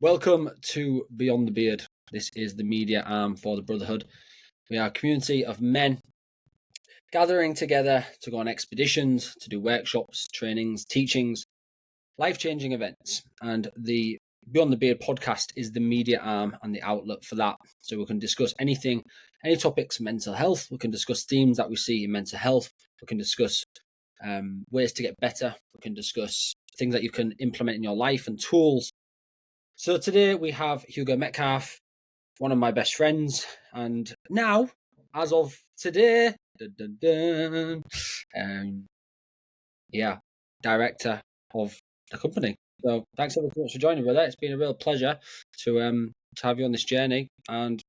Welcome to Beyond the Beard. This is the media arm for the Brotherhood. We are a community of men gathering together to go on expeditions, to do workshops, trainings, teachings, life-changing events. And the Beyond the Beard podcast is the media arm and the outlet for that. So we can discuss anything, any topics, mental health. We can discuss themes that we see in mental health. We can discuss ways to get better. We can discuss things that you can implement in your life and tools. So today we have Hugo Metcalfe, one of my best friends, and now, as of today, director of the company. So thanks ever so much for joining, brother. It's been a real pleasure to have you on this journey. And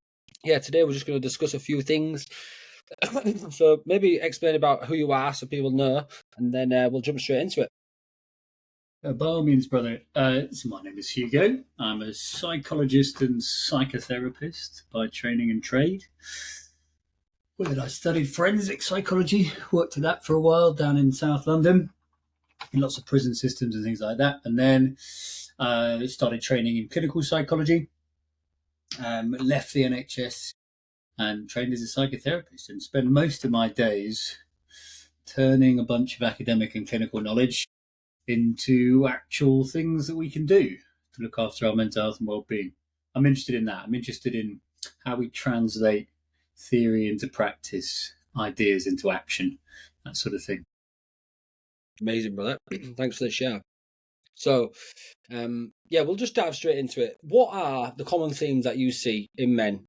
yeah, today we're just going to discuss a few things. So maybe explain about who you are so people know, and then we'll jump straight into it. By all means, brother. So my name is Hugo. I'm a psychologist and psychotherapist by training and trade. I studied forensic psychology, worked at that for a while down in South London, in lots of prison systems and things like that. And then started training in clinical psychology, left the NHS and trained as a psychotherapist and spent most of my days turning a bunch of academic and clinical knowledge into actual things that we can do to look after our mental health and well-being. I'm interested in that. I'm interested in how we translate theory into practice, ideas into action, that sort of thing. Amazing, brother. Thanks for the share. So, we'll just dive straight into it. What are the common themes that you see in men,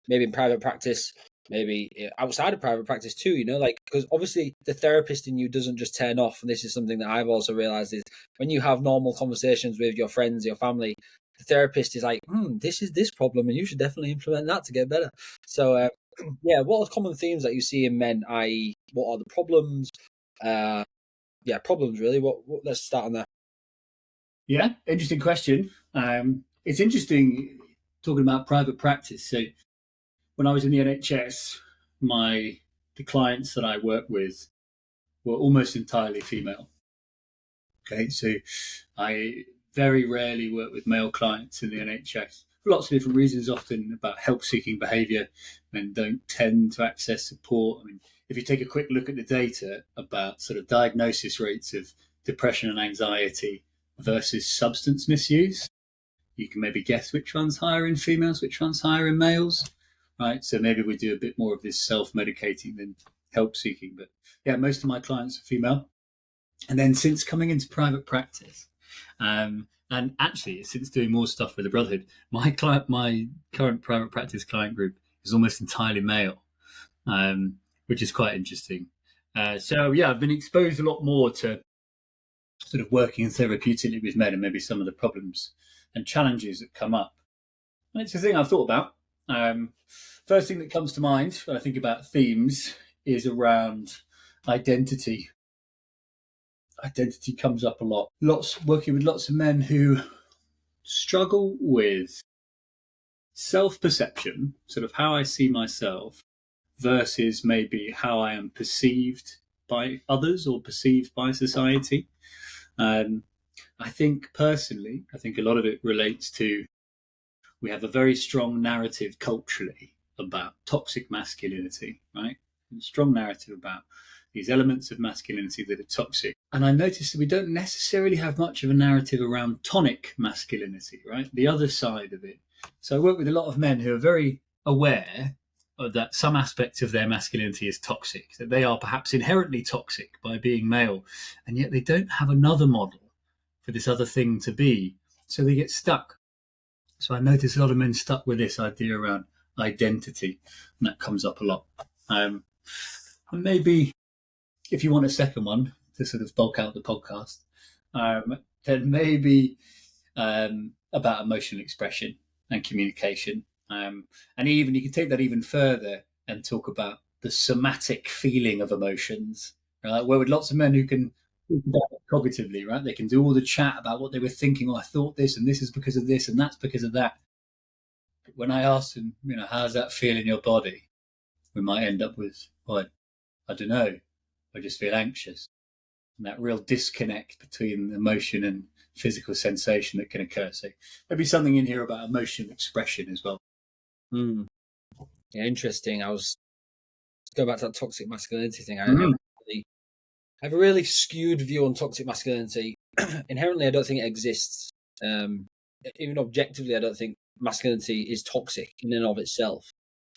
maybe in private practice, maybe outside of private practice too, because obviously the therapist in you doesn't just turn off. And this is something that I've also realized is when you have normal conversations with your friends, your family, the therapist is like, this is this problem and you should definitely implement that to get better. So, what are common themes that you see in men, i.e. what are the problems? Problems really. Let's start on that. Yeah, interesting question. It's interesting talking about private practice. So when I was in the NHS, the clients that I work with were almost entirely female. Okay, so I very rarely work with male clients in the NHS for lots of different reasons, often about help-seeking behaviour. Men don't tend to access support. I mean, if you take a quick look at the data about sort of diagnosis rates of depression and anxiety versus substance misuse, you can maybe guess which one's higher in females, which one's higher in males, right? So maybe we do a bit more of this self-medicating than help-seeking. But yeah, most of my clients are female. And then since coming into private practice, and actually since doing more stuff with the Brotherhood, my current private practice client group is almost entirely male, which is quite interesting. I've been exposed a lot more to sort of working therapeutically with men and maybe some of the problems and challenges that come up. And it's a thing I've thought about. First thing that comes to mind when I think about themes is around identity. Identity comes up a lot. Working with lots of men who struggle with self-perception, sort of how I see myself versus maybe how I am perceived by others or perceived by society. I think personally, a lot of it relates to we have a very strong narrative culturally about toxic masculinity, right? A strong narrative about these elements of masculinity that are toxic. And I noticed that we don't necessarily have much of a narrative around tonic masculinity, right? The other side of it. So I work with a lot of men who are very aware that some aspect of their masculinity is toxic, that they are perhaps inherently toxic by being male, and yet they don't have another model for this other thing to be. So they get stuck. So I notice a lot of men stuck with this idea around identity, and that comes up a lot. And maybe if you want a second one to sort of bulk out the podcast, then maybe about emotional expression and communication. And even you can take that even further and talk about the somatic feeling of emotions, right? Where with lots of men who can cognitively, right? They can do all the chat about what they were thinking. Oh, I thought this, and this is because of this, and that's because of that. But when I ask them, how does that feel in your body? We might end up with, well, I don't know. I just feel anxious. And that real disconnect between emotion and physical sensation that can occur. So maybe something in here about emotional expression as well. Yeah, interesting. I was go back to that toxic masculinity thing. I have a really skewed view on toxic masculinity. Inherently, I don't think it exists. Even objectively, I don't think masculinity is toxic in and of itself.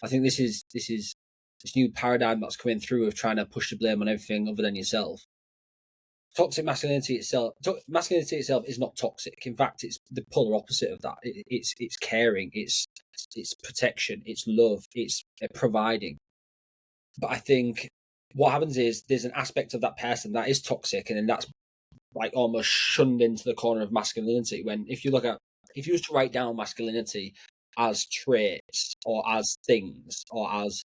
I think this is this new paradigm that's coming through of trying to push the blame on everything other than yourself. Toxic masculinity itself is not toxic. In fact, it's the polar opposite of that. It's caring, it's protection, it's love, it's providing. But I think what happens is there's an aspect of that person that is toxic, and then that's like almost shunned into the corner of masculinity. When if you was to write down masculinity as traits or as things or as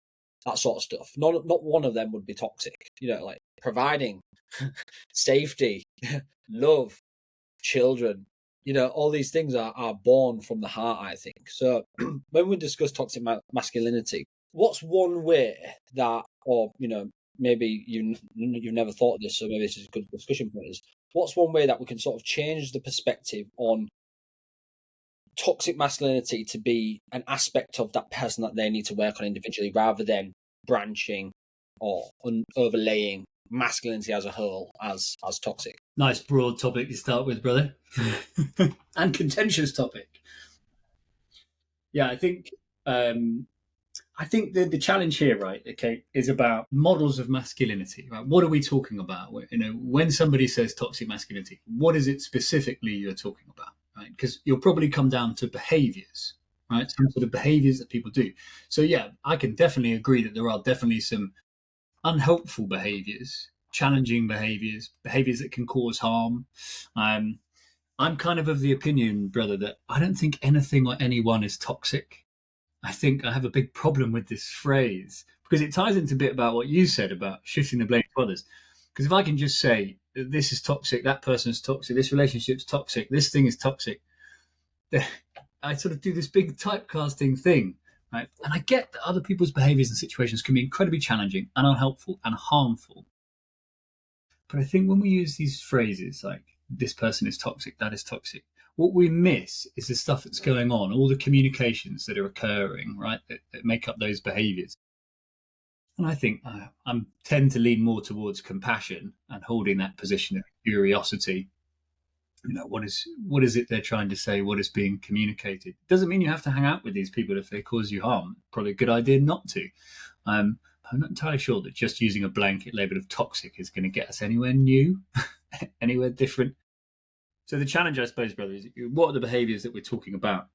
that sort of stuff, not one of them would be toxic. Like providing, safety, love, children. All these things are born from the heart, I think. So when we discuss toxic masculinity, what's one way that, or maybe you've never thought of this, so maybe this is a good discussion point, is what's one way that we can sort of change the perspective on toxic masculinity to be an aspect of that person that they need to work on individually, rather than branching or overlaying masculinity as a whole as toxic? Nice broad topic to start with, brother. And contentious topic. Yeah, I think the challenge here, right, okay, is about models of masculinity. Right? What are we talking about? When somebody says toxic masculinity, what is it specifically you're talking about? Right? Because you'll probably come down to behaviors, right? Some sort of behaviors that people do. So yeah, I can definitely agree that there are definitely some unhelpful behaviors, challenging behaviors that can cause harm. I'm kind of the opinion, brother, that I don't think anything or anyone is toxic. I think I have a big problem with this phrase because it ties into a bit about what you said about shifting the blame to others. Because if I can just say, this is toxic, that person is toxic, this relationship's toxic, this thing is toxic, I sort of do this big typecasting thing, right? And I get that other people's behaviors and situations can be incredibly challenging and unhelpful and harmful. But I think when we use these phrases like, this person is toxic, that is toxic, what we miss is the stuff that's going on, all the communications that are occurring, right, that make up those behaviors. And I think I tend to lean more towards compassion and holding that position of curiosity. What is it they're trying to say? What is being communicated? Doesn't mean you have to hang out with these people if they cause you harm. Probably a good idea not to. I'm not entirely sure that just using a blanket label of toxic is going to get us anywhere new, anywhere different. So the challenge, I suppose, brother, is what are the behaviours that we're talking about?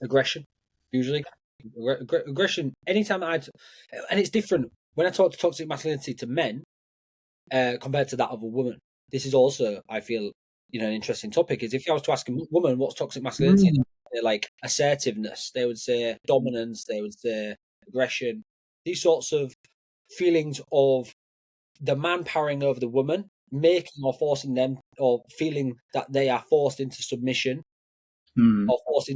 Aggression, usually. Aggression, anytime and it's different. When I talk to toxic masculinity to men compared to that of a woman, this is also, I feel, an interesting topic, is if I was to ask a woman what's toxic masculinity, they're like assertiveness, they would say dominance, they would say aggression, these sorts of feelings of the man powering over the woman, making or forcing them, or feeling that they are forced into submission, or forced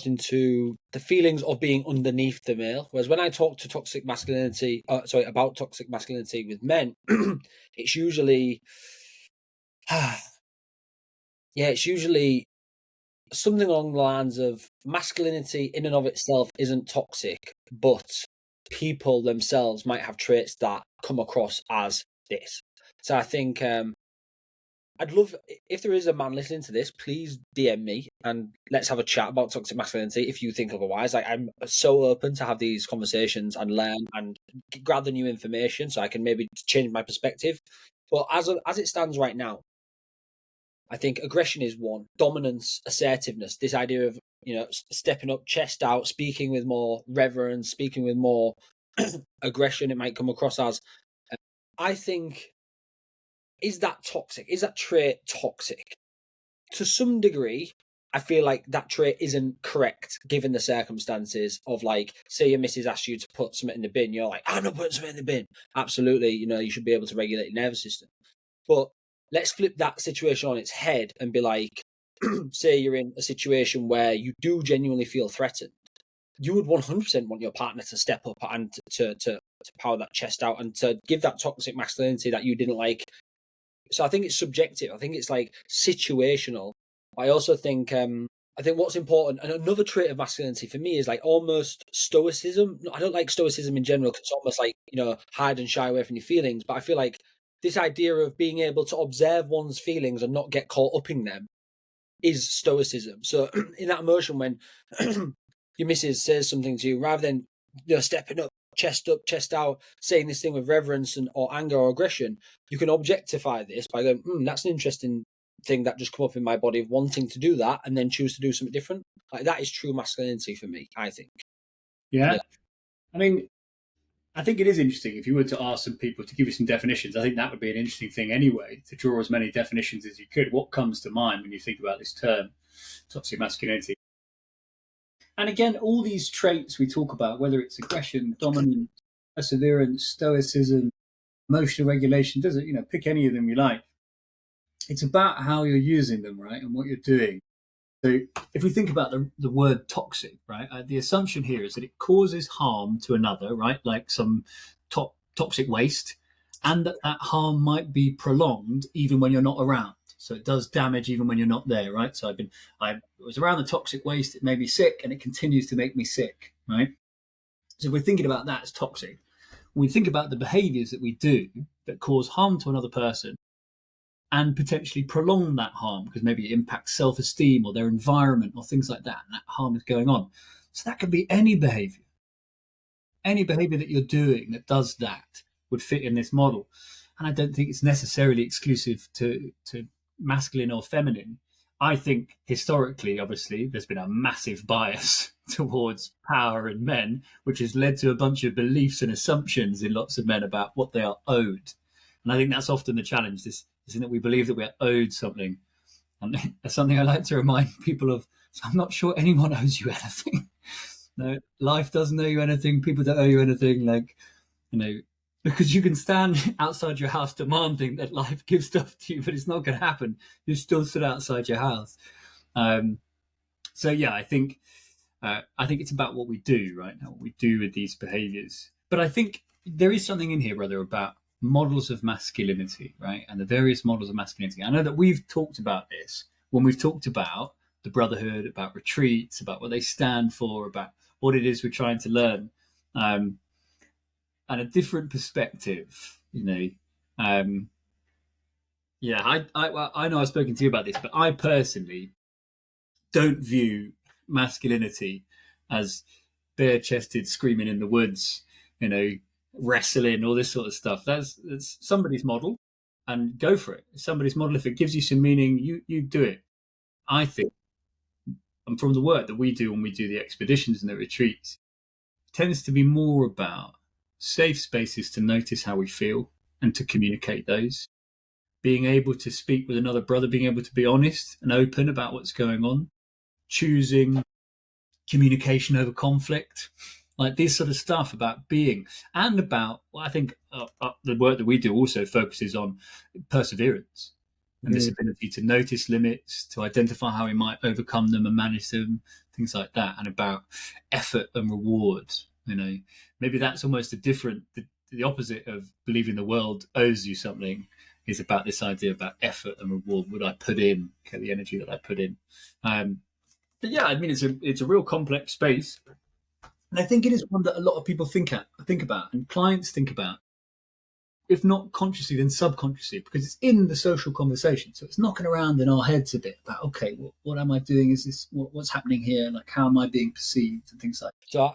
into the feelings of being underneath the male. Whereas when I talk to toxic masculinity, about toxic masculinity with men, it's usually, it's usually something along the lines of masculinity in and of itself isn't toxic, but people themselves might have traits that come across as this. So I think I'd love, if there is a man listening to this, please DM me and let's have a chat about toxic masculinity if you think otherwise. I'm so open to have these conversations and learn and gather new information so I can maybe change my perspective. But as it stands right now, I think aggression is one. Dominance, assertiveness, this idea of, stepping up, chest out, speaking with more reverence, speaking with more aggression, it might come across as. I think, is that toxic? Is that trait toxic? To some degree, I feel like that trait isn't correct given the circumstances of, like, say your missus asks you to put something in the bin, you're like, I'm not putting something in the bin. Absolutely, you should be able to regulate your nervous system. But let's flip that situation on its head and be like, say you're in a situation where you do genuinely feel threatened. You would 100% want your partner to step up and to power that chest out and to give that toxic masculinity that you didn't like So I think it's subjective. I think it's like situational. I also think I think what's important, and another trait of masculinity for me is like almost stoicism. I don't like stoicism in general because it's almost like, hide and shy away from your feelings. But I feel like this idea of being able to observe one's feelings and not get caught up in them is stoicism. So in that emotion, when your missus says something to you, rather than stepping up, chest out, saying this thing with reverence or anger or aggression, you can objectify this by going, that's an interesting thing that just come up in my body of wanting to do that, and then choose to do something different. Like that is true masculinity for me, I think. Yeah. I mean, I think it is interesting. If you were to ask some people to give you some definitions, I think that would be an interesting thing anyway, to draw as many definitions as you could. What comes to mind when you think about this term, toxic masculinity? And again, all these traits we talk about, whether it's aggression, dominance, perseverance, stoicism, emotional regulation, doesn't, pick any of them you like. It's about how you're using them, right, and what you're doing. So if we think about the word toxic, right, the assumption here is that it causes harm to another, right, like some toxic waste, and that harm might be prolonged even when you're not around. So it does damage even when you're not there, right? So I was around the toxic waste, it made me sick, and it continues to make me sick, right? So if we're thinking about that as toxic, when we think about the behaviors that we do that cause harm to another person and potentially prolong that harm because maybe it impacts self-esteem or their environment or things like that, and that harm is going on. So that could be any behavior. Any behavior that you're doing that does that would fit in this model. And I don't think it's necessarily exclusive to masculine or feminine. I think historically, obviously, there's been a massive bias towards power in men, which has led to a bunch of beliefs and assumptions in lots of men about what they are owed. And I think that's often the challenge, this isn't that we believe that we're owed something. And that's something I like to remind people of. So I'm not sure anyone owes you anything. No, life doesn't owe you anything. People don't owe you anything. Because you can stand outside your house demanding that life gives stuff to you, but it's not going to happen. You still stood outside your house. So yeah, I think it's about what we do, right? What we do with these behaviors. But I think there is something in here, brother, about models of masculinity, right? And the various models of masculinity. I know that we've talked about this when we've talked about the Brotherhood, about retreats, about what they stand for, about what it is we're trying to learn. And a different perspective, I know I've spoken to you about this, but I personally don't view masculinity as bare-chested screaming in the woods, wrestling, all this sort of stuff. That's somebody's model, and go for it. It's somebody's model. If it gives you some meaning, you do it. I think, and from the work that we do when we do the expeditions and the retreats, it tends to be more about safe spaces to notice how we feel and to communicate those. Being able to speak with another brother, being able to be honest and open about what's going on, choosing communication over conflict, like this sort of stuff about being, and about, I think the work that we do also focuses on perseverance and this ability to notice limits, to identify how we might overcome them and manage them, things like that, and about effort and reward. Maybe that's almost the opposite of believing the world owes you something, is about this idea about effort and reward. Would I put in the energy that I put in? But yeah, I mean, it's a real complex space, and I think it is one that a lot of people think about, and clients think about, if not consciously, then subconsciously, because it's in the social conversation. So it's knocking around in our heads a bit about, okay, what am I doing? Is this what's happening here? Like, how am I being perceived and things like that. So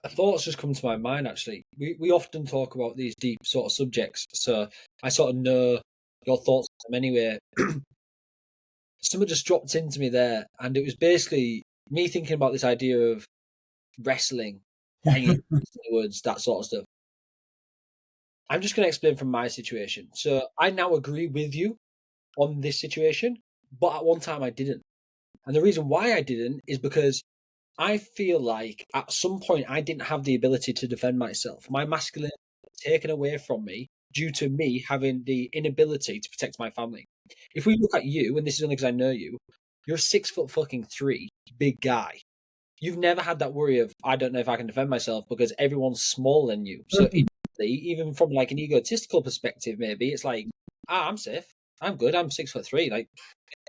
a thought's just come to my mind, actually. We often talk about these deep sort of subjects, so I sort of know your thoughts on them anyway. Someone just dropped into me there, and it was basically me thinking about this idea of wrestling, hanging in the woods, that sort of stuff. I'm just going to explain from my situation. So I now agree with you on this situation, but at one time I didn't. And the reason why I didn't is because I feel like at some point I didn't have the ability to defend myself. My masculinity was taken away from me due to me having the inability to protect my family. If we look at you, and this is only because I know you, you're a 6'3" big guy. You've never had that worry of, I don't know if I can defend myself because everyone's smaller than you. So even from like an egotistical perspective, maybe it's like, I'm safe. I'm good. I'm 6'3". Like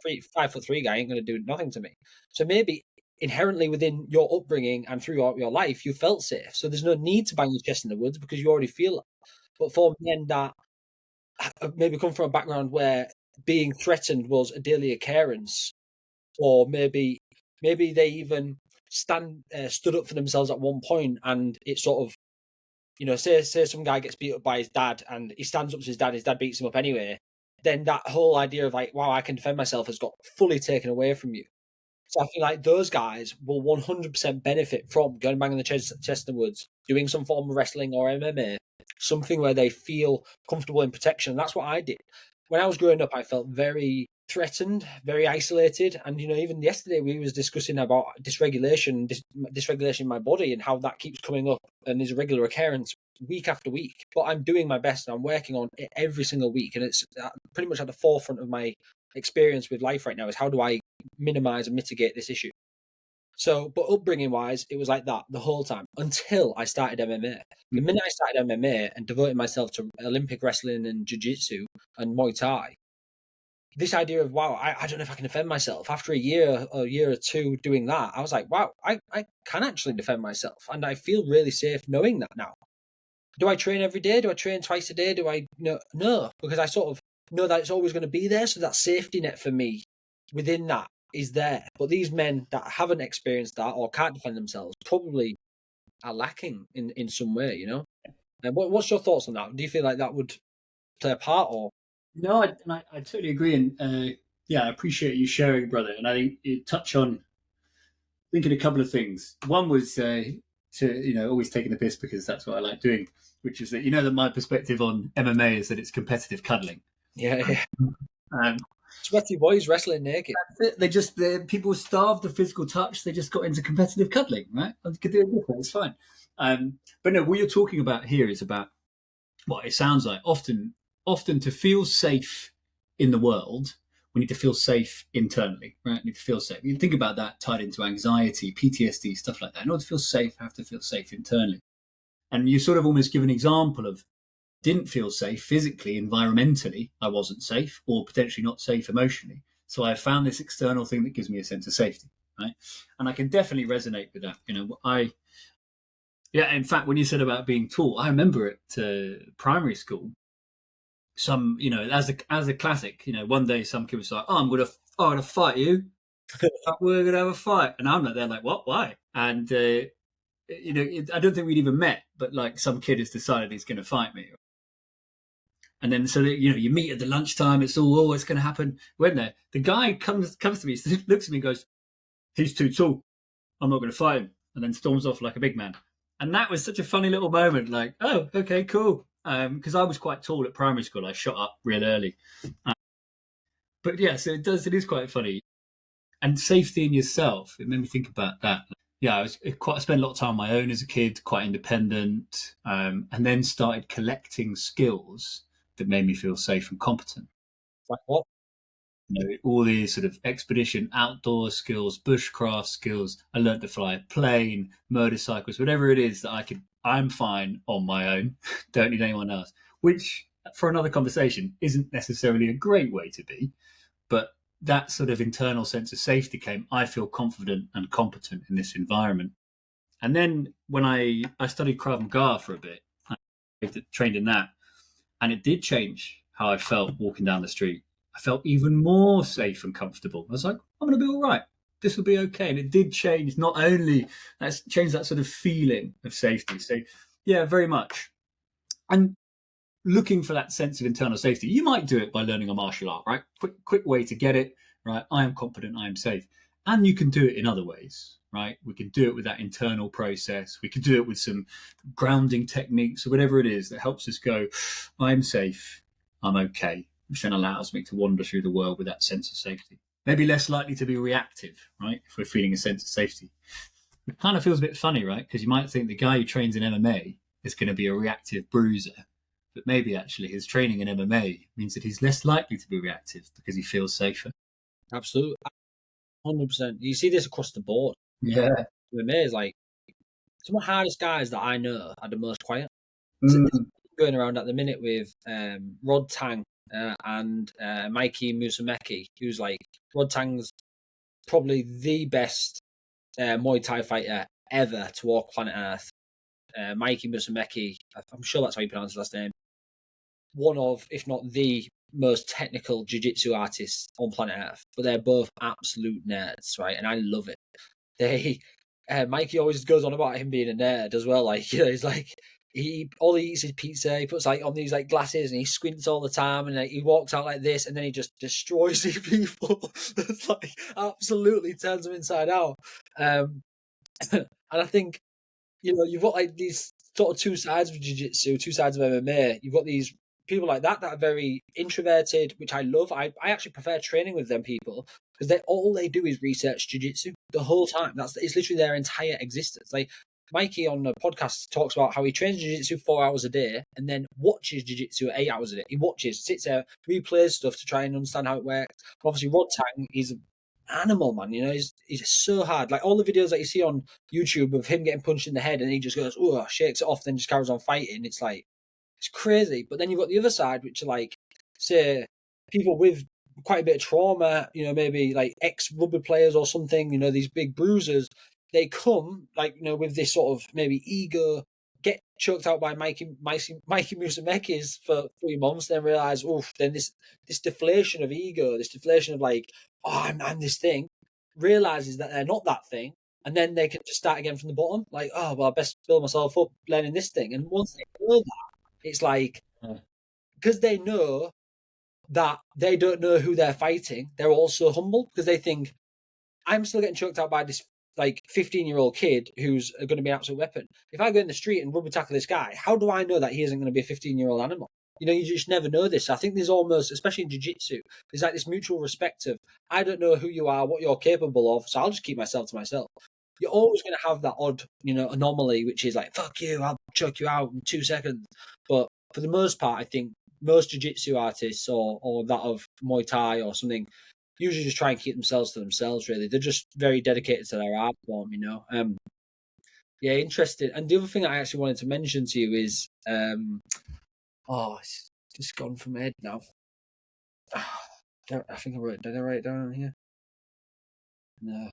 5'3" guy ain't going to do nothing to me. So maybe inherently within your upbringing and throughout your life, you felt safe. So there's no need to bang your chest in the woods because you already feel it. But for men that maybe come from a background where being threatened was a daily occurrence, or maybe they even stood up for themselves at one point, and it sort of, say some guy gets beat up by his dad, and he stands up to his dad beats him up anyway. Then that whole idea of like, wow, I can defend myself has got fully taken away from you. So I feel like those guys will 100% benefit from going banging the chest in the woods, doing some form of wrestling or MMA, something where they feel comfortable in protection. And that's what I did. When I was growing up, I felt very threatened, very isolated. And, even yesterday we was discussing about dysregulation in my body and how that keeps coming up and is a regular occurrence week after week. But I'm doing my best and I'm working on it every single week. And it's pretty much at the forefront of my experience with life right now is how do I minimize and mitigate this issue. So, but upbringing wise, it was like that the whole time until I started MMA. The minute I started MMA and devoted myself to Olympic wrestling and jiu-jitsu and Muay Thai, this idea of, wow, I don't know if I can defend myself. After a year or two doing that, I was like, wow, I can actually defend myself. And I feel really safe knowing that now. Do I train every day? Do I train twice a day? Do I no, because I sort of know that it's always going to be there. So that safety net for me within that is there. But these men that haven't experienced that or can't defend themselves probably are lacking in some way, And what's your thoughts on that? Do you feel like that would play a part or? No, I totally agree, and I appreciate you sharing, brother. And I think you touch on thinking a couple of things. One was to always taking the piss because that's what I like doing, which is that that my perspective on MMA is that it's competitive cuddling. Yeah. Sweaty boys wrestling naked. They people starved the physical touch. They just got into competitive cuddling, right? I could do it different. It's fine. But no, what you're talking about here is about what it sounds like. Often to feel safe in the world, we need to feel safe internally, right? We need to feel safe. You think about that tied into anxiety, PTSD, stuff like that. In order to feel safe, I have to feel safe internally. And you sort of almost give an example of didn't feel safe physically, environmentally, I wasn't safe, or potentially not safe emotionally. So I found this external thing that gives me a sense of safety, right? And I can definitely resonate with that. In fact, when you said about being tall, I remember at primary school, some, as a classic, one day some kid was like, "Oh, I'm gonna fight you. We're gonna have a fight," and I'm like, they're like, "What? Why?" And I don't think we'd even met, but like some kid has decided he's going to fight me. And then, so you meet at the lunchtime. It's all, it's going to happen. When there, the guy comes to me, looks at me, and goes, "He's too tall. I'm not going to fight him." And then storms off like a big man. And that was such a funny little moment. Like, oh, okay, cool. Because I was quite tall at primary school. I shot up real early. But yeah, so it is quite funny. And safety in yourself. It made me think about that. Yeah, I spent a lot of time on my own as a kid, quite independent, and then started collecting skills that made me feel safe and competent. Like what? All these sort of expedition, outdoor skills, bushcraft skills. I learned to fly a plane, motorcycles, whatever it is that I'm fine on my own. Don't need anyone else. Which, for another conversation, isn't necessarily a great way to be, but that sort of internal sense of safety came. I feel confident and competent in this environment. And then when I studied Krav Maga for a bit, I trained in that, and it did change how I felt walking down the street. I felt even more safe and comfortable. I was like, I'm going to be all right. This will be okay. And it did change. Not only that's changed that sort of feeling of safety. So yeah, very much. And looking for that sense of internal safety, you might do it by learning a martial art, right? Quick way to get it, right? I am competent, I am safe. And you can do it in other ways, right? We can do it with that internal process. We can do it with some grounding techniques or whatever it is that helps us go, I'm safe, I'm okay, which then allows me to wander through the world with that sense of safety. Maybe less likely to be reactive, right? If we're feeling a sense of safety. It kind of feels a bit funny, right? Because you might think the guy who trains in MMA is going to be a reactive bruiser. But maybe actually his training in MMA means that he's less likely to be reactive because he feels safer. Absolutely. 100%. You see this across the board. Yeah. MMA is like, some of the hardest guys that I know are the most quiet. Mm. Going around at the minute with Rod Tang and Mikey Musumeci, who's like Rodtang's probably the best Muay Thai fighter ever to walk planet Earth. Mikey Musumeci, I'm sure that's how you pronounce his last name. One of, if not the most technical jiu-jitsu artists on planet Earth, but they're both absolute nerds, right? And I love it. They Mikey always goes on about him being a nerd as well. Like, you know, he's like all he eats is pizza. He puts like on these like glasses and he squints all the time and like, he walks out like this and then he just destroys these people. It's like absolutely turns them inside out. And I think, you know, you've got like these sort of two sides of jiu-jitsu, two sides of MMA. You've got these people like that are very introverted, which I love. I actually prefer training with them people because all they do is research jiu-jitsu the whole time. It's literally their entire existence. Like Mikey on the podcast talks about how he trains jiu-jitsu 4 hours a day and then watches jiu-jitsu at 8 hours a day. He watches, sits there, replays stuff to try and understand how it works. Obviously, Rodtang, he's an animal, man. You know, he's so hard. Like all the videos that you see on YouTube of him getting punched in the head and he just goes, oh, shakes it off, then just carries on fighting. It's like, it's crazy. But then you've got the other side, which are like, say, people with quite a bit of trauma, you know, maybe like ex-rugby players or something, you know, these big bruisers, they come, like, you know, with this sort of maybe ego, get choked out by Mikey Musumekis for 3 months, then realise, oof, then this deflation of ego, this deflation of like, oh, I'm this thing, realises that they're not that thing, and then they can just start again from the bottom, like, oh, well, I best build myself up learning this thing. And once they know that, it's like, because they know that they don't know who they're fighting, they're also humble because they think, I'm still getting choked out by this like 15-year-old kid who's going to be an absolute weapon. If I go in the street and rugby tackle this guy, how do I know that he isn't going to be a 15-year-old animal? You know, you just never know this. I think there's almost, especially in jiu-jitsu, there's like this mutual respect of, I don't know who you are, what you're capable of, so I'll just keep myself to myself. You're always going to have that odd, you know, anomaly, which is like, fuck you, I'll choke you out in 2 seconds. But for the most part, I think most jiu-jitsu artists or that of Muay Thai or something usually just try and keep themselves to themselves, really. They're just very dedicated to their art form, you know. Yeah, interesting. And the other thing I actually wanted to mention to you is, it's just gone from my head now. I think did I write it down here? No.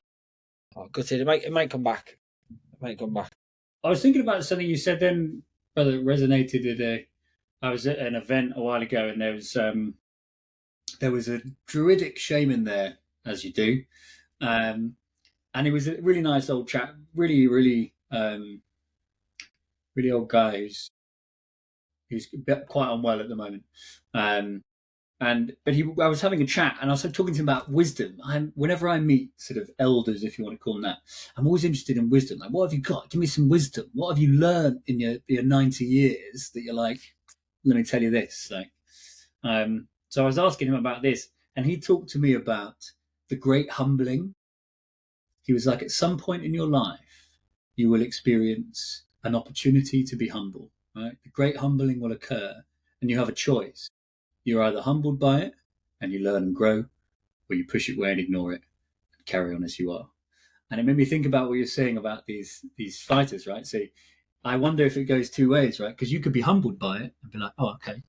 Oh, gutted. It might come back. I was thinking about something you said then, brother, that resonated today. I was at an event a while ago and there was a druidic shaman there, as you do. And he was a really nice old chap, really old guy who's quite unwell at the moment. I was having a chat and I was talking to him about wisdom. Whenever I meet sort of elders, if you want to call them that, I'm always interested in wisdom. Like, what have you got? Give me some wisdom. What have you learned in your 90 years that you're like, let me tell you this. Like, so I was asking him about this and he talked to me about the great humbling. He was like, at some point in your life, you will experience an opportunity to be humble, right? The great humbling will occur and you have a choice. You're either humbled by it and you learn and grow, or you push it away and ignore it and carry on as you are. And it made me think about what you're saying about these fighters, right? So I wonder if it goes two ways, right? Because you could be humbled by it and be like, oh, okay.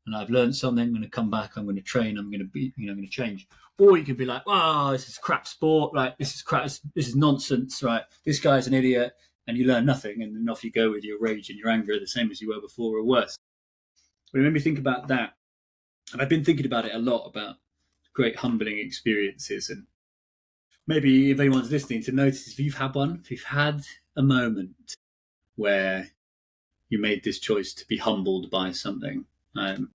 And I've learned something, I'm going to come back, I'm going to train, I'm going to change. Or you could be like, wow, this is crap sport, right? This is crap, this is nonsense, right? This guy's an idiot, and you learn nothing, and then off you go with your rage and your anger, the same as you were before or worse. But it made me think about that. And I've been thinking about it a lot, about great humbling experiences. And maybe if anyone's listening to notice, if you've had one, if you've had a moment where you made this choice to be humbled by something, and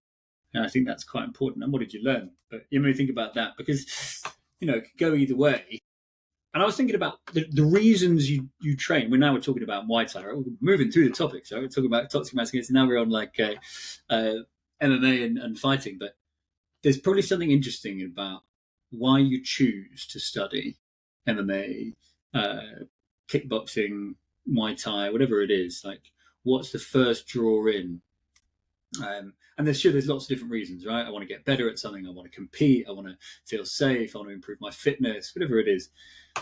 I think that's quite important. And what did you learn? But you may think about that because, you know, it could go either way. And I was thinking about the reasons you train. We're talking about Muay Thai, right? We're moving through the topics, right? We're talking about toxic masculinity. Now we're on like MMA and fighting. But there's probably something interesting about why you choose to study MMA, kickboxing, Muay Thai, whatever it is. Like, what's the first draw in? And there's lots of different reasons, right? I want to get better at something. I want to compete. I want to feel safe. I want to improve my fitness, whatever it is.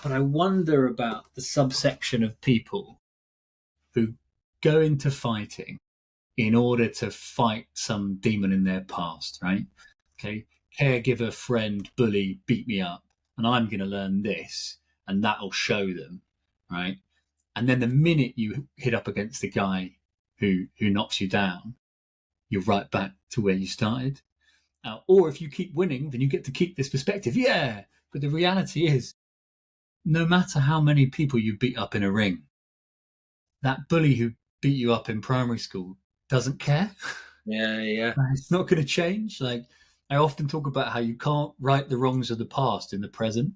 But I wonder about the subsection of people who go into fighting in order to fight some demon in their past, right? Okay, caregiver, friend, bully beat me up, and I'm going to learn this, and that'll show them, right? And then the minute you hit up against the guy who knocks you down, you're right back to where you started. Or if you keep winning, then you get to keep this perspective. Yeah, but the reality is, no matter how many people you beat up in a ring, that bully who beat you up in primary school doesn't care. Yeah. It's not going to change. Like, I often talk about how you can't right the wrongs of the past in the present.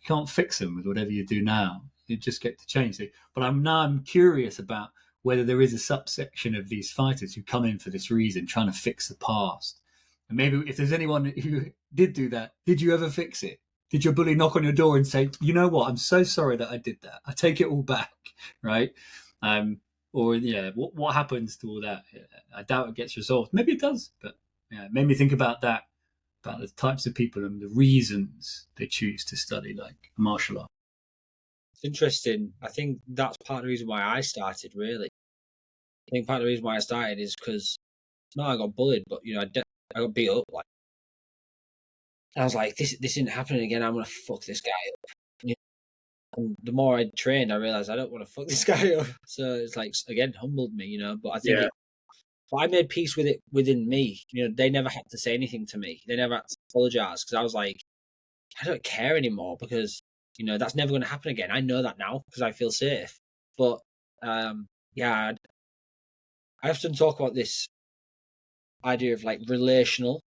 You can't fix them with whatever you do now. You just get to change it. But I'm curious about whether there is a subsection of these fighters who come in for this reason, trying to fix the past. And maybe if there's anyone who did do that, did you ever fix it? Did your bully knock on your door and say, you know what, I'm so sorry that I did that. I take it all back, right? Or yeah, what happens to all that? I doubt it gets resolved. Maybe it does, but yeah, it made me think about that, about the types of people and the reasons they choose to study like martial art. It's interesting. I think that's part of the reason why I started, really. I think part of the reason why I started is because, no, I got bullied, but, you know, I got beat up. Like, and I was like, this isn't happening again. I'm going to fuck this guy up. You know? And the more I trained, I realized I don't want to fuck this guy up. So it's like, again, humbled me, you know, but I think but I made peace with it within me. You know, they never had to say anything to me. They never had to apologize because I was like, I don't care anymore because, you know, that's never going to happen again. I know that now because I feel safe. But yeah, I often talk about this idea of like relational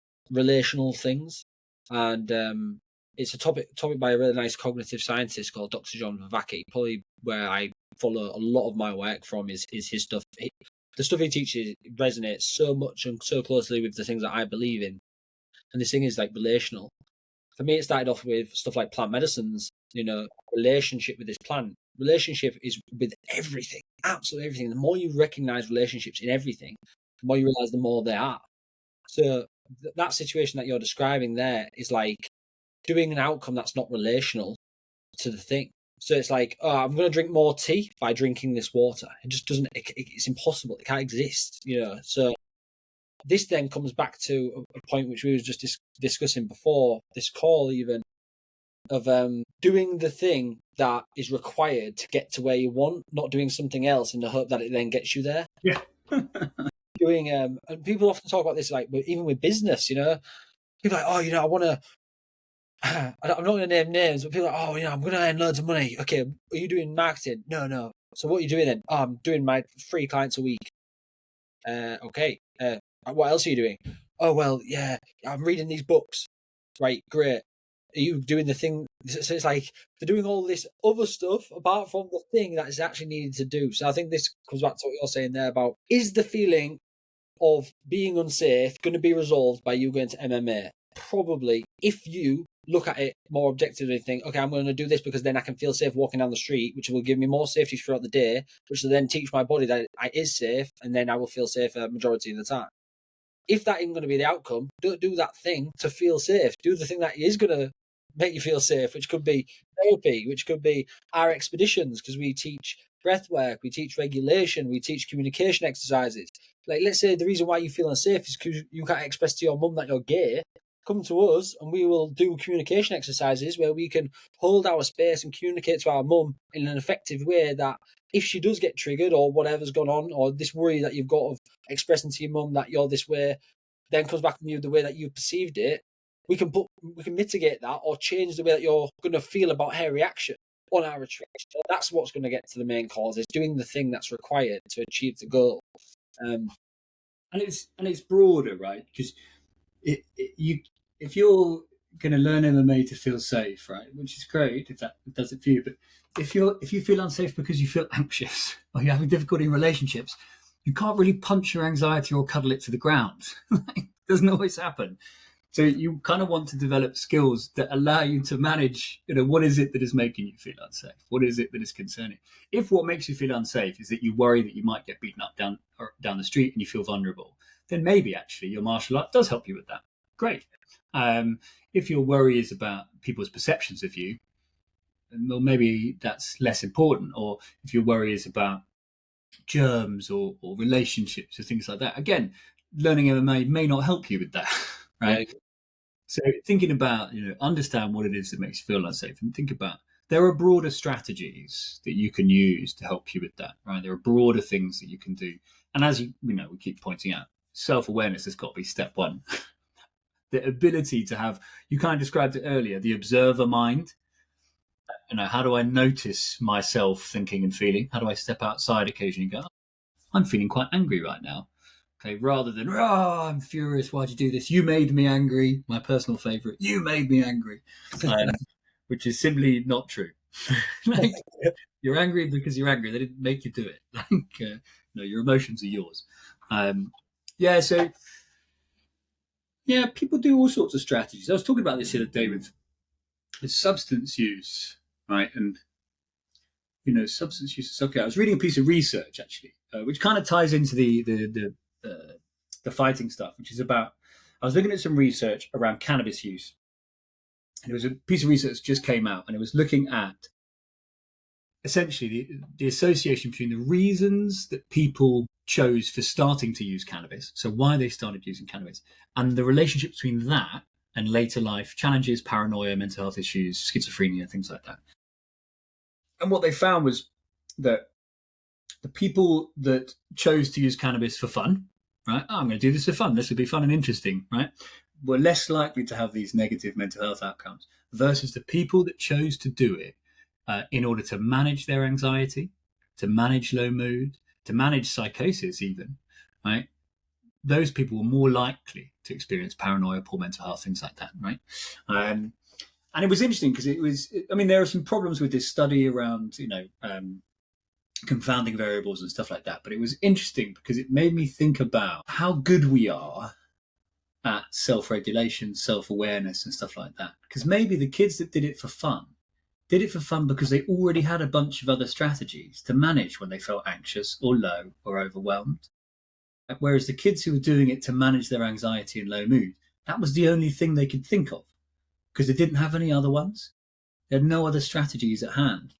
things, and it's a topic by a really nice cognitive scientist called Dr. John Vavaki. Probably where I follow a lot of my work from is his stuff. The stuff he teaches resonates so much and so closely with the things that I believe in. And this thing is like relational. For me, it started off with stuff like plant medicines, you know, relationship with this plant. Relationship is with everything, absolutely everything. The more you recognize relationships in everything, the more you realize the more they are. So that situation that you're describing there is like doing an outcome that's not relational to the thing. So it's like, oh, I'm going to drink more tea by drinking this water. It just doesn't, it's impossible. It can't exist, you know. So this then comes back to a point which we were just discussing before this call, even of doing the thing that is required to get to where you want, not doing something else in the hope that it then gets you there. Yeah. Doing and people often talk about this, like even with business, you know, people are like, oh, you know, I want to. I'm not going to name names, but people are like, oh, you know, I'm going to earn loads of money. Okay, are you doing marketing? No. So what are you doing then? Oh, I'm doing my 3 clients a week. Okay. What else are you doing? Oh, well, yeah, I'm reading these books. Right, great. Are you doing the thing? So it's like they're doing all this other stuff apart from the thing that is actually needed to do. So I think this comes back to what you're saying there about, is the feeling of being unsafe going to be resolved by you going to MMA? Probably, if you look at it more objectively and think, okay, I'm going to do this because then I can feel safe walking down the street, which will give me more safety throughout the day, which will then teach my body that it is safe, and then I will feel safer majority of the time. If that isn't going to be the outcome, don't do that thing to feel safe. Do the thing that is going to make you feel safe, which could be therapy, which could be our expeditions, because we teach breath work, we teach regulation, we teach communication exercises. Like, let's say the reason why you feel unsafe is because you can't express to your mum that you're gay. Come to us and we will do communication exercises where we can hold our space and communicate to our mum in an effective way that if she does get triggered or whatever's gone on, or this worry that you've got of expressing to your mum that you're this way, then comes back on you the way that you perceived it, we can mitigate that or change the way that you're going to feel about her reaction on our retreat. So that's what's going to get to the main cause, is doing the thing that's required to achieve the goal. And it's broader, right? Because if you're going to learn MMA to feel safe, right, which is great if that does it for you, but if you feel unsafe because you feel anxious or you're having difficulty in relationships, you can't really punch your anxiety or cuddle it to the ground. It doesn't always happen. So you kind of want to develop skills that allow you to manage, you know, what is it that is making you feel unsafe? What is it that is concerning? If what makes you feel unsafe is that you worry that you might get beaten up down the street and you feel vulnerable, then maybe actually your martial art does help you with that. Great. If your worry is about people's perceptions of you, well, maybe that's less important. Or if your worry is about germs or relationships or things like that. Again, learning MMA may not help you with that, right? Yeah. So thinking about, understand what it is that makes you feel unsafe, and think about there are broader strategies that you can use to help you with that, right? There are broader things that you can do. And as we keep pointing out, self-awareness has got to be step one. The ability to have, you kind of described it earlier, the observer mind. How do I notice myself thinking and feeling? How do I step outside occasionally and go, I'm feeling quite angry right now. Okay, rather than, I'm furious, why'd you do this? You made me angry. My personal favorite, you made me angry, which is simply not true. Like, you're angry because you're angry. They didn't make you do it. Like, your emotions are yours. So, people do all sorts of strategies. I was talking about this the other day with substance use, right? And substance use is okay. I was reading a piece of research actually, which kind of ties into the fighting stuff, which is about. I was looking at some research around cannabis use, and it was a piece of research that just came out, and it was looking at essentially the association between the reasons that people chose for starting to use cannabis, so why they started using cannabis, and the relationship between that and later life challenges, paranoia, mental health issues, schizophrenia, things like that. And what they found was that the people that chose to use cannabis for fun, right? I'm going to do this for fun. This would be fun and interesting, right? Were less likely to have these negative mental health outcomes versus the people that chose to do it in order to manage their anxiety, to manage low mood, to manage psychosis even, right? Those people were more likely to experience paranoia, poor mental health, things like that, right? And it was interesting because there are some problems with this study around, confounding variables and stuff like that. But it was interesting because it made me think about how good we are at self-regulation, self-awareness and stuff like that. Because maybe the kids that did it for fun because they already had a bunch of other strategies to manage when they felt anxious or low or overwhelmed. Whereas the kids who were doing it to manage their anxiety and low mood, that was the only thing they could think of because they didn't have any other ones. They had no other strategies at hand.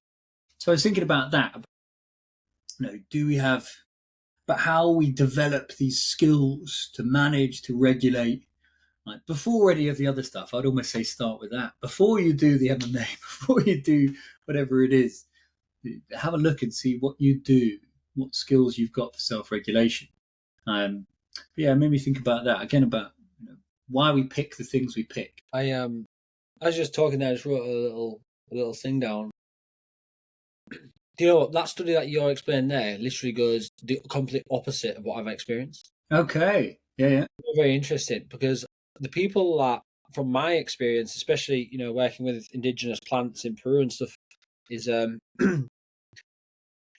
So I was thinking about that. Do we have, but how we develop these skills to manage, to regulate, like before any of the other stuff, I'd almost say start with that. Before you do the MMA, before you do whatever it is, have a look and see what you do, what skills you've got for self-regulation. It made me think about that again, about why we pick the things we pick. I was just talking there. I just wrote a little thing down. Do you know what that study that you're explaining there literally goes the complete opposite of what I've experienced? Okay, yeah. Very interesting because the people that, from my experience, especially working with indigenous plants in Peru and stuff, is the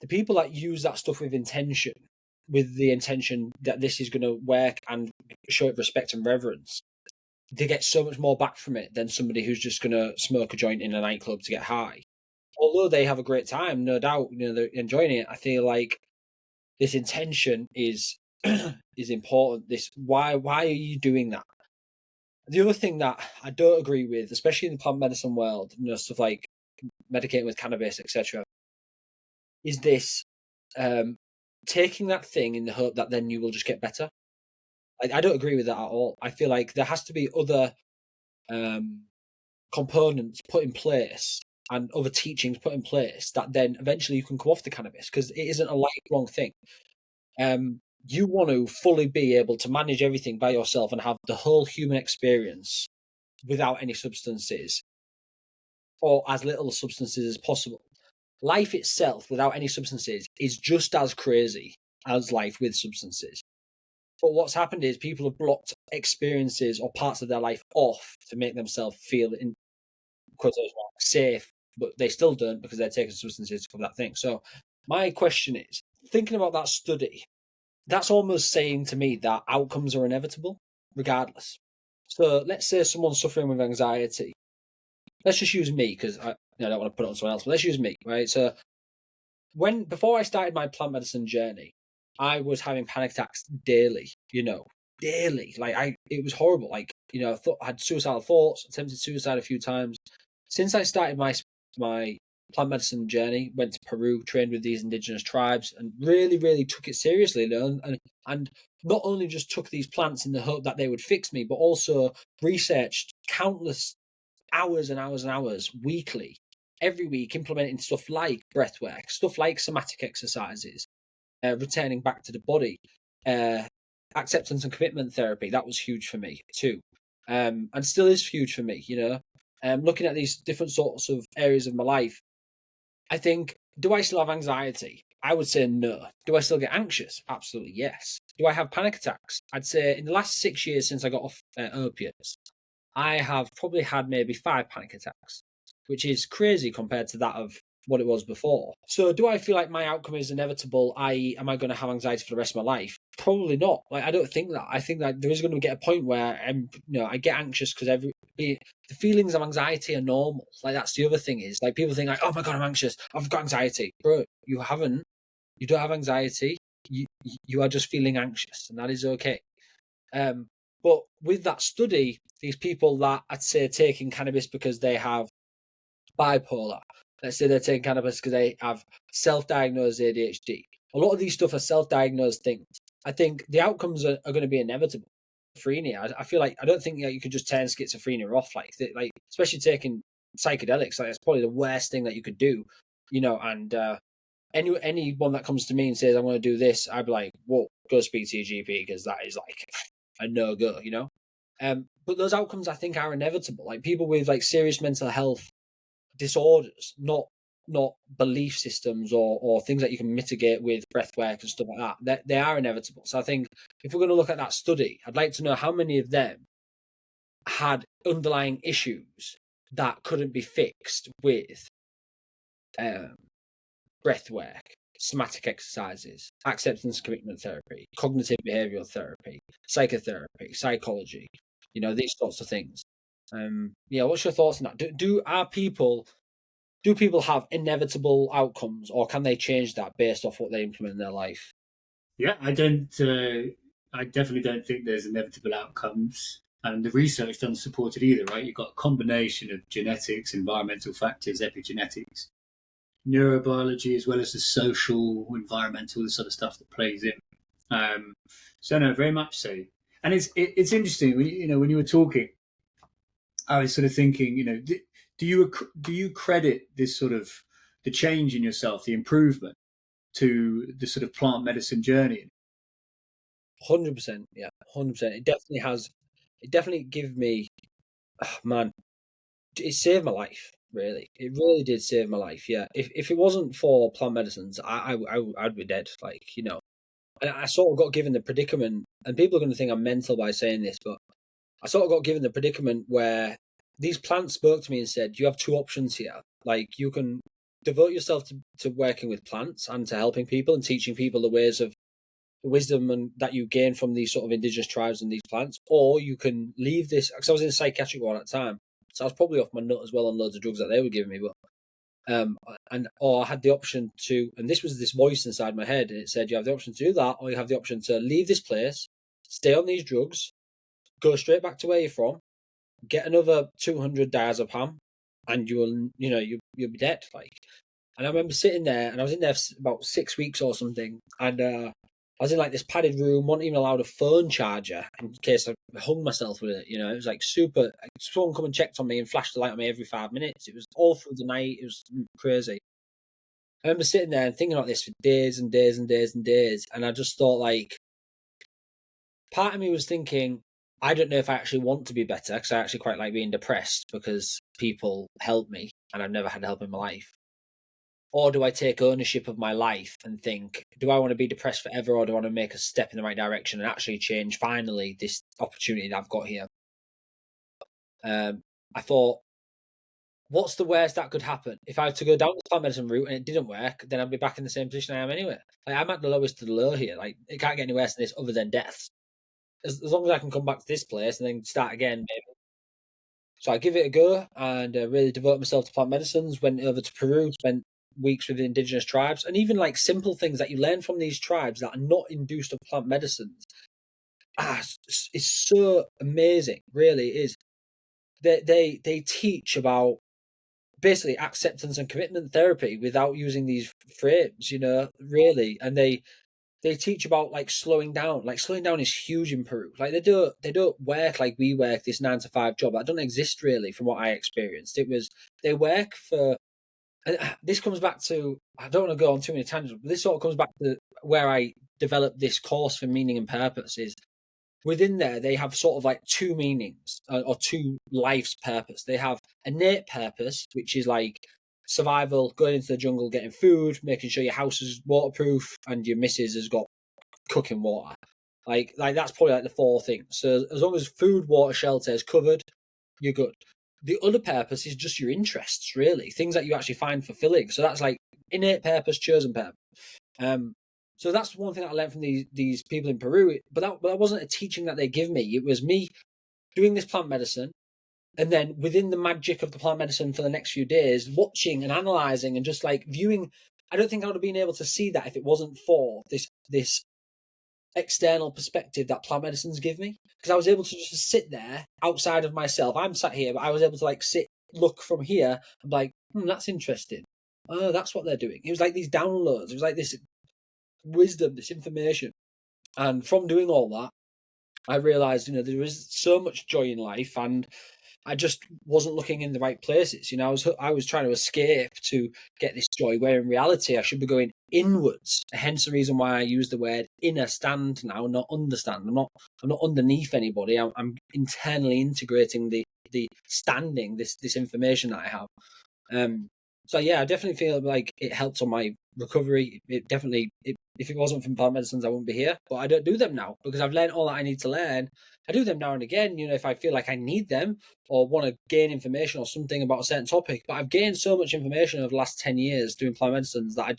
people that use that stuff with the intention that this is going to work and show it respect and reverence, they get so much more back from it than somebody who's just going to smoke a joint in a nightclub to get high. Although they have a great time, no doubt, they're enjoying it. I feel like this intention is important. Why are you doing that? The other thing that I don't agree with, especially in the plant medicine world, stuff like medicating with cannabis, etc., is this taking that thing in the hope that then you will just get better. Like, I don't agree with that at all. I feel like there has to be other components put in place and other teachings put in place that then eventually you can come off the cannabis, because it isn't a lifelong thing. You want to fully be able to manage everything by yourself and have the whole human experience without any substances, or as little substances as possible. Life itself without any substances is just as crazy as life with substances. But what's happened is people have blocked experiences or parts of their life off to make themselves feel in quotation marks safe, but they still don't because they're taking substances to cover that thing. So my question is, thinking about that study, that's almost saying to me that outcomes are inevitable regardless. So let's say someone's suffering with anxiety. Let's just use me because I don't want to put it on someone else, but let's use me, right? So before I started my plant medicine journey, I was having panic attacks daily, daily. Like it was horrible. Like, I had suicidal thoughts, attempted suicide a few times. Since I started my plant medicine journey, went to Peru, trained with these indigenous tribes, and really, really took it seriously, you know, and not only just took these plants in the hope that they would fix me, but also researched countless hours and hours and hours weekly, every week, implementing stuff like breath work, stuff like somatic exercises, returning back to the body, acceptance and commitment therapy. That was huge for me too, and still is huge for me. You know, looking at these different sorts of areas of my life, I think, do I still have anxiety? I would say no. Do I still get anxious? Absolutely yes. Do I have panic attacks? I'd say in the last 6 years since I got off opiates, I have probably had maybe 5 panic attacks, which is crazy compared to that of what it was before. So do I feel like my outcome is inevitable, i.e., am I going to have anxiety for the rest of my life? Probably not. Like, I don't think that. I think that there is going to get a point where I get anxious because the feelings of anxiety are normal. Like, that's the other thing is, like, people think like, oh my God, I'm anxious. I've got anxiety. Bro, you haven't. You don't have anxiety. You are just feeling anxious, and that is okay. But with that study, these people that I'd say are taking cannabis because they have bipolar, let's say they're taking cannabis because they have self-diagnosed ADHD. A lot of these stuff are self-diagnosed things. I think the outcomes are going to be inevitable. Schizophrenia, I feel like I don't think that you could just turn schizophrenia off, like especially taking psychedelics. Like, that's probably the worst thing that you could do, you know. And anyone that comes to me and says, I want to do this, I'd be like, whoa, go speak to your GP, because that is like a no-go, you know? But those outcomes, I think, are inevitable. Like, people with like serious mental health disorders, not belief systems or things that you can mitigate with breath work and stuff like that, they are inevitable. So I think if we're going to look at that study, I'd like to know how many of them had underlying issues that couldn't be fixed with breath work, somatic exercises, acceptance commitment therapy, cognitive behavioral therapy, psychotherapy, psychology, you know, these sorts of things. What's your thoughts on that? Do people have inevitable outcomes, or can they change that based off what they implement in their life? Yeah, I don't. I definitely don't think there's inevitable outcomes, and the research doesn't support it either. Right? You've got a combination of genetics, environmental factors, epigenetics, neurobiology, as well as the social, environmental, the sort of stuff that plays in. So no, very much so. And it's interesting when when you were talking, I was sort of thinking, do you credit this sort of the change in yourself, the improvement, to the sort of plant medicine journey? 100%, yeah, 100%. It definitely has. It definitely gave me, man, it saved my life. Really, it really did save my life. Yeah, if it wasn't for plant medicines, I'd be dead. Like, you know, I sort of got given the predicament, and people are going to think I'm mental by saying this, but I sort of got given the predicament where these plants spoke to me and said, you have 2 options here. Like, you can devote yourself to working with plants and to helping people and teaching people the ways of the wisdom and that you gain from these sort of indigenous tribes and these plants, or you can leave this, because I was in a psychiatric ward at the time, so I was probably off my nut as well on loads of drugs that they were giving me, but or I had the option to, and this was this voice inside my head, and it said, you have the option to do that, or you have the option to leave this place, stay on these drugs, go straight back to where you're from, get another 200 diazepam, and you'll be dead. Like, and I remember sitting there, and I was in there for about 6 weeks or something, and I was in like this padded room, wasn't even allowed a phone charger in case I hung myself with it. You know, it was like super. Someone come and checked on me and flashed the light on me every 5 minutes. It was all through the night. It was crazy. I remember sitting there and thinking about this for days and days and days and days, and I just thought, like, part of me was thinking, I don't know if I actually want to be better, because I actually quite like being depressed because people help me, and I've never had help in my life. Or do I take ownership of my life and think, do I want to be depressed forever, or do I want to make a step in the right direction and actually change finally this opportunity that I've got here? I thought, what's the worst that could happen? If I had to go down the plant medicine route and it didn't work, then I'd be back in the same position I am anyway. Like, I'm at the lowest of the low here. Like, it can't get any worse than this other than death. As long as I can come back to this place and then start again, maybe. So I give it a go and really devote myself to plant medicines. Went over to Peru, spent weeks with the indigenous tribes, and even like simple things that you learn from these tribes that are not induced of plant medicines. It's so amazing, really. It is. They teach about basically acceptance and commitment therapy without using these frames, really. And they teach about like slowing down. Like slowing down is huge in Peru. Like they don't work like we work this 9 to 5 job. That doesn't exist really from what I experienced. It was they work for. And this comes back to, I don't want to go on too many tangents, but this sort of comes back to where I developed this course for meaning and purpose. Is within there they have sort of like two meanings or two life's purpose. They have innate purpose, which is like survival, going into the jungle, getting food, making sure your house is waterproof and your missus has got cooking water. Like that's probably like the 4 things. So as long as food, water, shelter is covered, you're good. The other purpose is just your interests, really, things that you actually find fulfilling. So that's like innate purpose, chosen purpose. So that's one thing that I learned from these people in Peru. But that wasn't a teaching that they give me. It was me doing this plant medicine, and then within the magic of the plant medicine for the next few days, watching and analysing and just like viewing. I don't think I would have been able to see that if it wasn't for this external perspective that plant medicines give me, because I was able to just sit there outside of myself. I'm sat here, but I was able to like look from here and be like, that's interesting. Oh, that's what they're doing. It was like these downloads. It was like this wisdom, this information. And from doing all that, I realized, there is so much joy in life, and I just wasn't looking in the right places. I was trying to escape to get this joy, where in reality I should be going inwards. Hence the reason why I use the word inner stand now, not understand. I'm not underneath anybody. I'm internally integrating the standing, this information that I have. So yeah, I definitely feel like it helped on my recovery. It definitely, if it wasn't from plant medicines, I wouldn't be here. But I don't do them now because I've learned all that I need to learn. I do them now and again, if I feel like I need them or want to gain information or something about a certain topic. But I've gained so much information over the last 10 years doing plant medicines that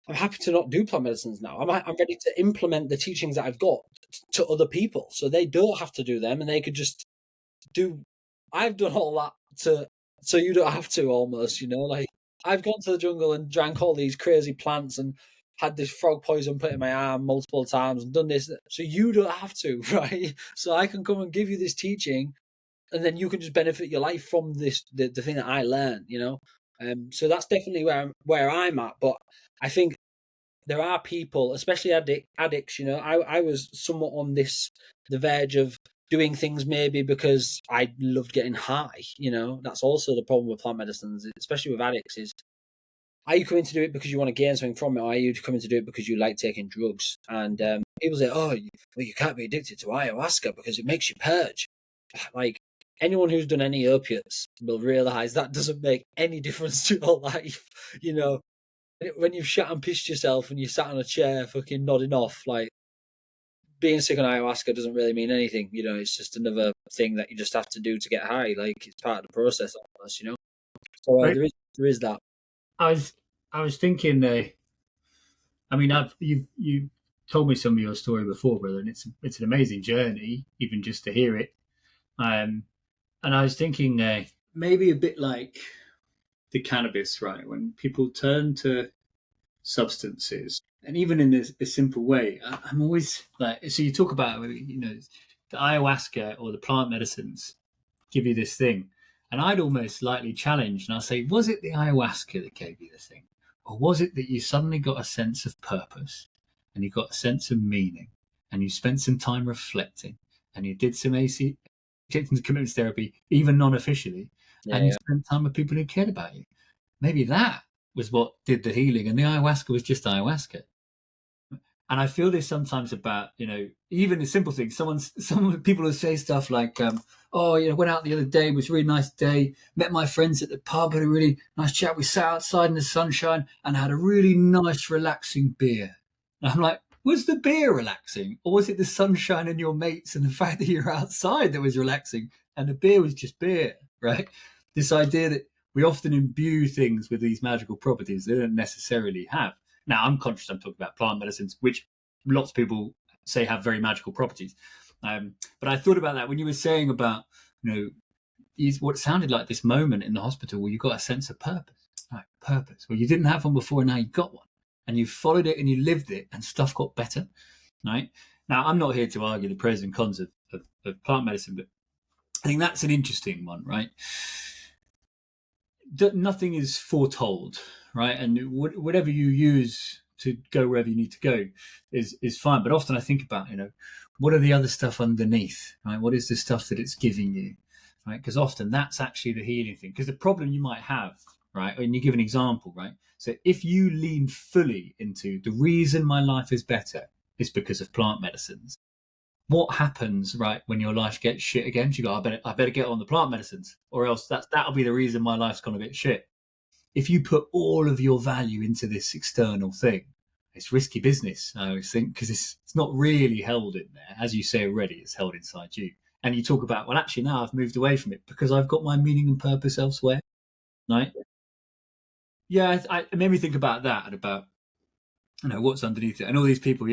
I'm happy to not do plant medicines now. I'm ready to implement the teachings that I've got to other people, so they don't have to do them and they could just do. I've done all that so you don't have to, almost, like I've gone to the jungle and drank all these crazy plants and had this frog poison put in my arm multiple times and done this, so you don't have to, right? So I can come and give you this teaching, and then you can just benefit your life from this, the thing that I learned, so that's definitely where I'm at. But I think there are people, especially addicts, I was somewhat on the verge of doing things maybe because I loved getting high. That's also the problem with plant medicines, especially with addicts, is are you coming to do it because you want to gain something from it, or are you coming to do it because you like taking drugs? And people say, oh, you can't be addicted to ayahuasca because it makes you purge. Like, anyone who's done any opiates will realise that doesn't make any difference to your life. When you've shot and pissed yourself and you sat on a chair fucking nodding off, like, being sick on ayahuasca doesn't really mean anything. It's just another thing that you just have to do to get high. Like, it's part of the process, almost. So Right. there is that. I was thinking. I mean, you told me some of your story before, brother, and it's an amazing journey, even just to hear it. And I was thinking, maybe a bit like the cannabis, right? When people turn to substances, and even in a simple way, I'm always like, so you talk about, the ayahuasca or the plant medicines give you this thing, and I'd almost lightly challenge, and I'll say, was it the ayahuasca that gave you the thing, or was it that you suddenly got a sense of purpose, and you got a sense of meaning, and you spent some time reflecting, and you did some acceptance commitments therapy, even non-officially, and you spent time with people who cared about you? Maybe that was what did the healing, and the ayahuasca was just ayahuasca. And I feel this sometimes about, even the simple things. Some people will say stuff like, oh, went out the other day, it was a really nice day, met my friends at the pub, had a really nice chat. We sat outside in the sunshine and had a really nice, relaxing beer. And I'm like, was the beer relaxing? Or was it the sunshine and your mates and the fact that you're outside that was relaxing? And the beer was just beer, right? This idea that we often imbue things with these magical properties they don't necessarily have. Now, I'm conscious I'm talking about plant medicines, which lots of people say have very magical properties. But I thought about that when you were saying about, what sounded like this moment in the hospital where you got a sense of purpose. Right, purpose. Well, you didn't have one before, and now you got one. And you followed it and you lived it, and stuff got better. Right? Now, I'm not here to argue the pros and cons of plant medicine, but I think that's an interesting one, right? nothing is foretold, right? And whatever you use to go wherever you need to go is fine. But often I think about, what are the other stuff underneath, right? What is the stuff that it's giving you, right? Because often that's actually the healing thing. Because the problem you might have, right? And you give an example, right? So if you lean fully into the reason my life is better is because of plant medicines, what happens, right, when your life gets shit again? You go, I better get on the plant medicines, or else that'll be the reason my life's gone a bit shit. If you put all of your value into this external thing, it's risky business, I always think, because it's not really held in there. As you say already, it's held inside you. And you talk about, well, actually, now I've moved away from it because I've got my meaning and purpose elsewhere, right? Yeah, it made me think about that and about, what's underneath it. And all these people,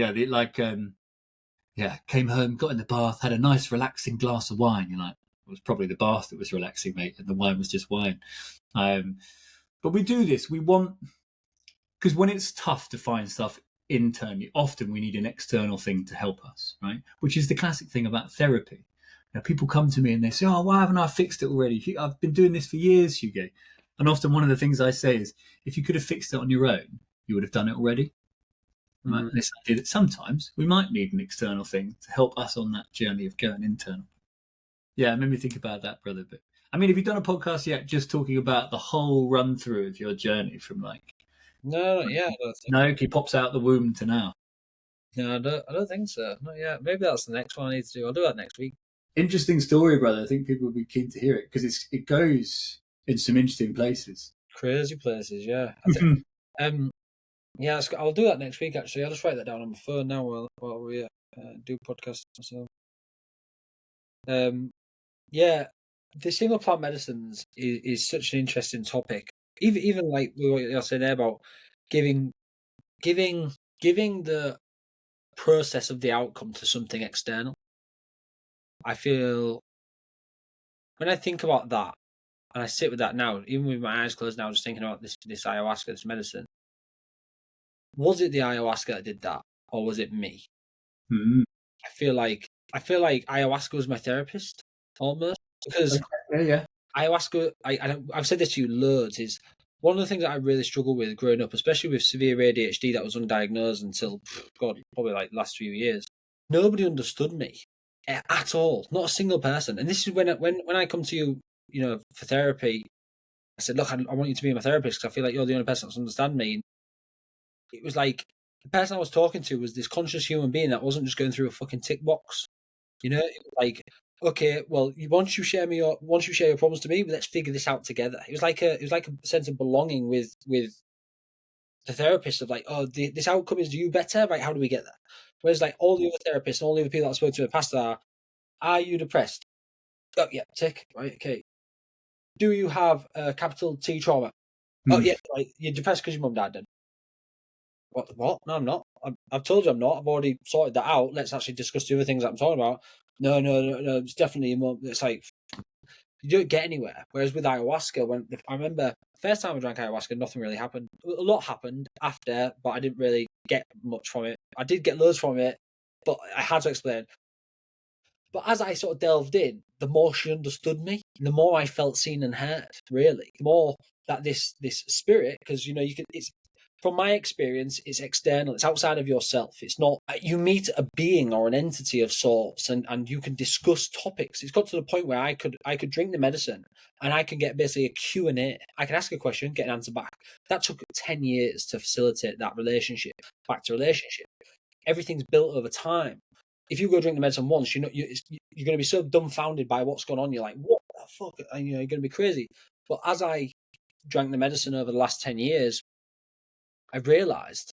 came home, got in the bath, had a nice relaxing glass of wine. You're like, it was probably the bath that was relaxing, mate, and the wine was just wine. But we do this. We want, because when it's tough to find stuff internally, often we need an external thing to help us, right? Which is the classic thing about therapy. People come to me and they say, oh, why haven't I fixed it already? I've been doing this for years, Hugo. And often one of the things I say is, if you could have fixed it on your own, you would have done it already. Right? Mm. This idea that sometimes we might need an external thing to help us on that journey of going internal. Yeah, it made me think about that, brother. But I mean, have you done a podcast yet just talking about the whole run through of your journey from No, yeah, Naoki pops out the womb to now? No, I don't think so. Not yet. Maybe that's the next one I need to do. I'll do that next week. Interesting story, brother. I think people will be keen to hear it because it goes in some interesting places. Crazy places, yeah. Yeah, I'll do that next week, actually. I'll just write that down on my phone now while we do podcasts. So, yeah, the single plant medicines is such an interesting topic. Even like what you're saying there about giving the process of the outcome to something external. I feel when I think about that, and I sit with that now, even with my eyes closed now, just thinking about this ayahuasca, this medicine. Was it the ayahuasca that did that, or was it me? Mm-hmm. I feel like ayahuasca was my therapist almost, because ayahuasca. I've said this to you loads. Is one of the things that I really struggled with growing up, especially with severe ADHD that was undiagnosed until probably like the last few years. Nobody understood me at all, not a single person. And this is when I come to you, for therapy. I said, look, I want you to be my therapist because I feel like you're the only person that's understand me. It was like the person I was talking to was this conscious human being that wasn't just going through a fucking tick box. It was like, okay, well, once you share your problems to me, let's figure this out together. It was like a sense of belonging with the therapist of like, oh, this outcome is you better, right? How do we get there? Whereas like all the other therapists and all the other people that I spoke to in the past are you depressed? Oh yeah, tick, right? Okay. Do you have a capital T trauma? Oh yeah, right. You're depressed because your mum died then. What? No, I'm not. I've told you I'm not. I've already sorted that out. Let's actually discuss the other things that I'm talking about. No. It's definitely your mum. It's like you don't get anywhere. Whereas with ayahuasca, I remember the first time I drank ayahuasca, nothing really happened. A lot happened after, but I didn't really get much from it. I did get loads from it, but I had to explain. But as I sort of delved in, the more she understood me, the more I felt seen and heard. Really, the more that this spirit, because it's from my experience, it's external. It's outside of yourself. It's not. You meet a being or an entity of sorts, and you can discuss topics. It's got to the point where I could drink the medicine, and I can get basically a Q&A. I can ask a question, get an answer back. That took 10 years to facilitate that relationship, back to relationship. Everything's built over time. If you go drink the medicine once, you're going to be so dumbfounded by what's going on. You're like, what the fuck? And, you're going to be crazy. But as I drank the medicine over the last 10 years, I realized,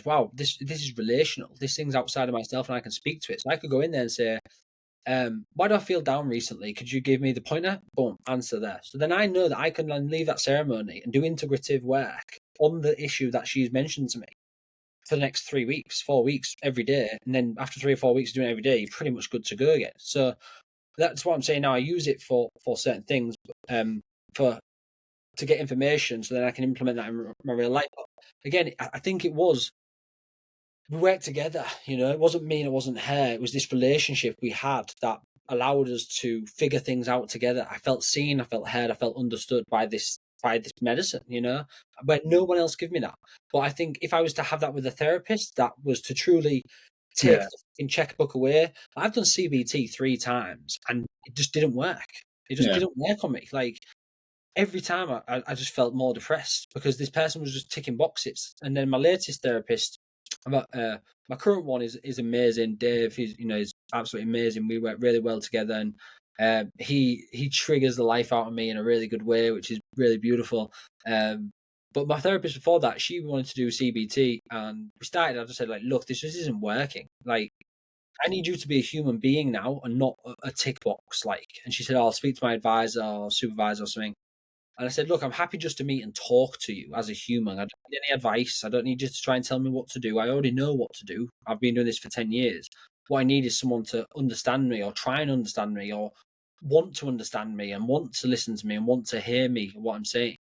wow, this is relational. This thing's outside of myself and I can speak to it. So I could go in there and say, why do I feel down recently? Could you give me the pointer? Boom, answer there. So then I know that I can then leave that ceremony and do integrative work on the issue that she's mentioned to me for the next 3 weeks, 4 weeks, every day. And then after 3 or 4 weeks doing it every day, you're pretty much good to go again. So that's what I'm saying now. I use it for certain things, to get information so then I can implement that in my real life. But again, I think we worked together, it wasn't me and it wasn't her. It was this relationship we had that allowed us to figure things out together. I felt seen, I felt heard, I felt understood by this by this medicine, where no one else give me that. But I think if I was to have that with a therapist, that was to truly take Yeah. the fucking checkbook away. I've done CBT 3 times and it just didn't work. It just Yeah. didn't work on me. Like every time I just felt more depressed because this person was just ticking boxes. And then my latest therapist, my current one is amazing. Dave, he's absolutely amazing. We work really well together, and he triggers the life out of me in a really good way, which is really beautiful. But my therapist before that, she wanted to do CBT, and we started. I just said, like, look, this just isn't working. Like, I need you to be a human being now and not a tick box. Like, and she said, I'll speak to my advisor or supervisor or something. And I said, look, I'm happy just to meet and talk to you as a human. I don't need any advice. I don't need you to try and tell me what to do. I already know what to do. I've been doing this for 10 years. What I need is someone to understand me or try and understand me or want to understand me and want to listen to me and want to hear me what I'm saying.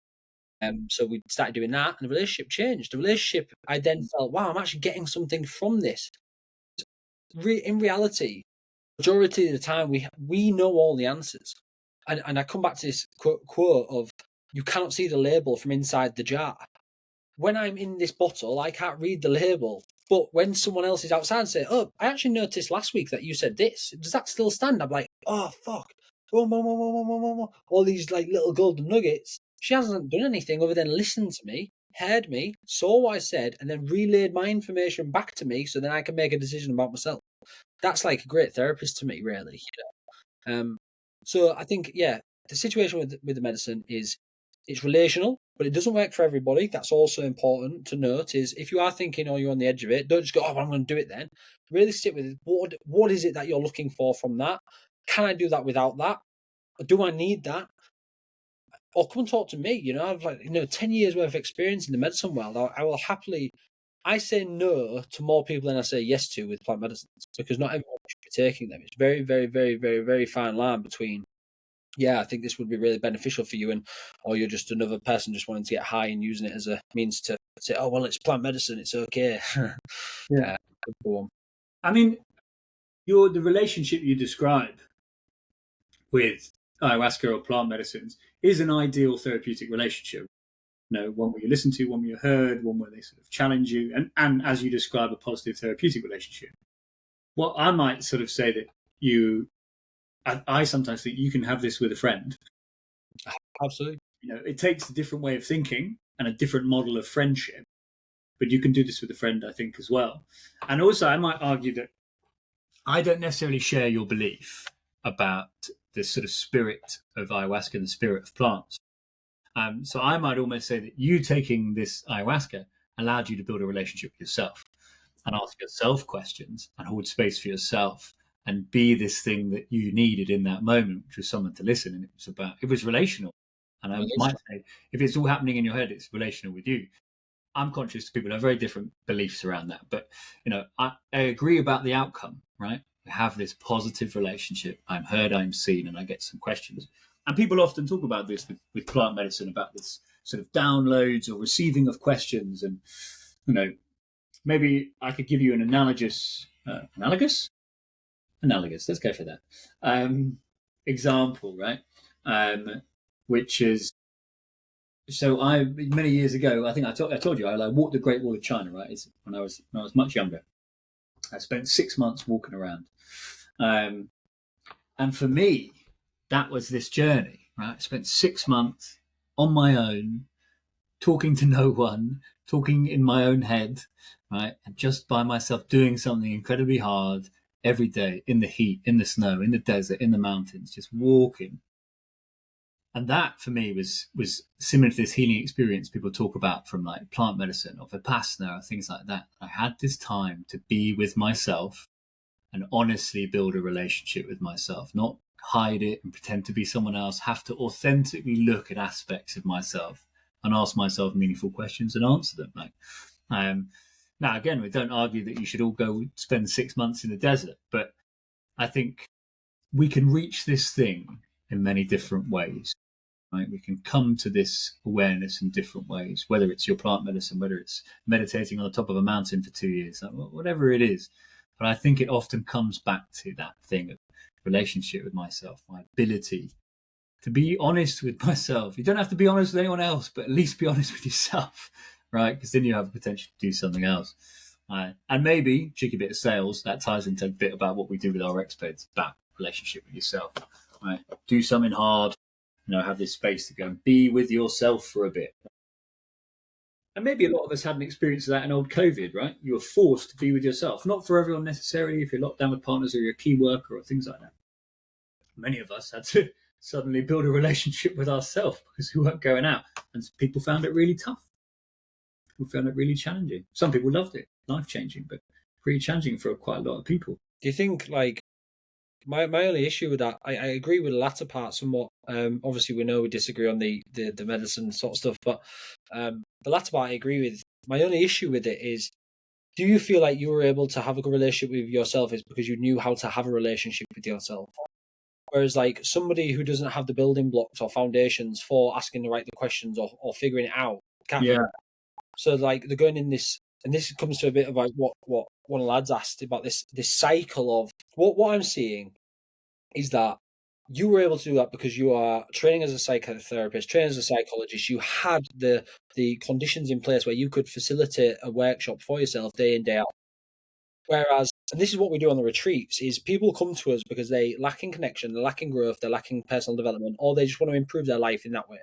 So we started doing that and the relationship changed. The relationship, I then felt, wow, I'm actually getting something from this. In reality, majority of the time, we know all the answers. And I come back to this quote of, you cannot see the label from inside the jar. When I'm in this bottle, I can't read the label. But when someone else is outside and say, oh, I actually noticed last week that you said this. Does that still stand? I'm like, oh, fuck. All these like little golden nuggets. She hasn't done anything other than listen to me, heard me, saw what I said, and then relayed my information back to me so then I can make a decision about myself. That's like a great therapist to me, really. So I think, yeah, the situation with the medicine is it's relational, but it doesn't work for everybody. That's also important to note. Is if you are thinking or you're on the edge of it, don't just go, oh, well, I'm going to do it then. Really sit with it. What is it that you're looking for from that? Can I do that without that? Or do I need that? Or come and talk to me. I've 10 years worth of experience in the medicine world. I will happily. I say no to more people than I say yes to with plant medicines because not everyone should be taking them. It's very, very, very, very, very fine line between, yeah, I think this would be really beneficial for you, or you're just another person just wanting to get high and using it as a means to say, oh, well, it's plant medicine, it's okay. Yeah. Go on. I mean, the relationship you describe with ayahuasca or plant medicines is an ideal therapeutic relationship. One where you listen to, one where you're heard, one where they sort of challenge you, and as you describe, a positive therapeutic relationship. Well, I might sort of say that I sometimes think you can have this with a friend. Absolutely. It takes a different way of thinking and a different model of friendship, but you can do this with a friend, I think, as well. And also, I might argue that I don't necessarily share your belief about the sort of spirit of ayahuasca and the spirit of plants. So I might almost say that you taking this ayahuasca allowed you to build a relationship with yourself and ask yourself questions and hold space for yourself and be this thing that you needed in that moment, which was someone to listen. And it was relational. And I might say, if it's all happening in your head, it's relational with you. I'm conscious people have very different beliefs around that. But, I agree about the outcome, right? We have this positive relationship. I'm heard, I'm seen, and I get some questions. And people often talk about this with plant medicine, about this sort of downloads or receiving of questions. And, maybe I could give you an analogous, let's go for that, example, right? Which is, so many years ago, I think I told you, I walked the Great Wall of China, right? When I was much younger. I spent 6 months walking around. And for me, that was this journey, right? I spent 6 months on my own, talking to no one, talking in my own head, right? And just by myself doing something incredibly hard every day in the heat, in the snow, in the desert, in the mountains, just walking. And that for me was similar to this healing experience people talk about from like plant medicine or Vipassana or things like that. I had this time to be with myself and honestly build a relationship with myself, not hide it and pretend to be someone else, have to authentically look at aspects of myself and ask myself meaningful questions and answer them. Now, again, we don't argue that you should all go spend 6 months in the desert, but I think we can reach this thing in many different ways. Right? We can come to this awareness in different ways, whether it's your plant medicine, whether it's meditating on the top of a mountain for 2 years, whatever it is. But I think it often comes back to that thing of relationship with myself, my ability to be honest with myself. You don't have to be honest with anyone else, but at least be honest with yourself, right? Because then you have the potential to do something else. And maybe, cheeky bit of sales, that ties into a bit about what we do with our experts, that relationship with yourself, right? Do something hard, have this space to go and be with yourself for a bit. And maybe a lot of us had an experience of that in old COVID, right? You were forced to be with yourself. Not for everyone necessarily, if you're locked down with partners or you're a key worker or things like that. Many of us had to suddenly build a relationship with ourselves because we weren't going out. And people found it really tough. People found it really challenging. Some people loved it, life-changing, but pretty challenging for quite a lot of people. Do you think, like, my only issue with that, I agree with the latter part somewhat. Obviously, we know we disagree on the medicine sort of stuff, but the latter part I agree with. My only issue with it is, do you feel like you were able to have a good relationship with yourself is because you knew how to have a relationship with yourself? Whereas, like, somebody who doesn't have the building blocks or foundations for asking the right questions or figuring it out, can't figure it out. So, like, they're going in this, and this comes to a bit of like what one of the lads asked about this cycle of what I'm seeing is that you were able to do that because you are training as a psychotherapist, training as a psychologist. You had the conditions in place where you could facilitate a workshop for yourself day in, day out. Whereas, and this is what we do on the retreats, is people come to us because they lack in connection, they're lacking growth, they're lacking personal development, or they just want to improve their life in that way.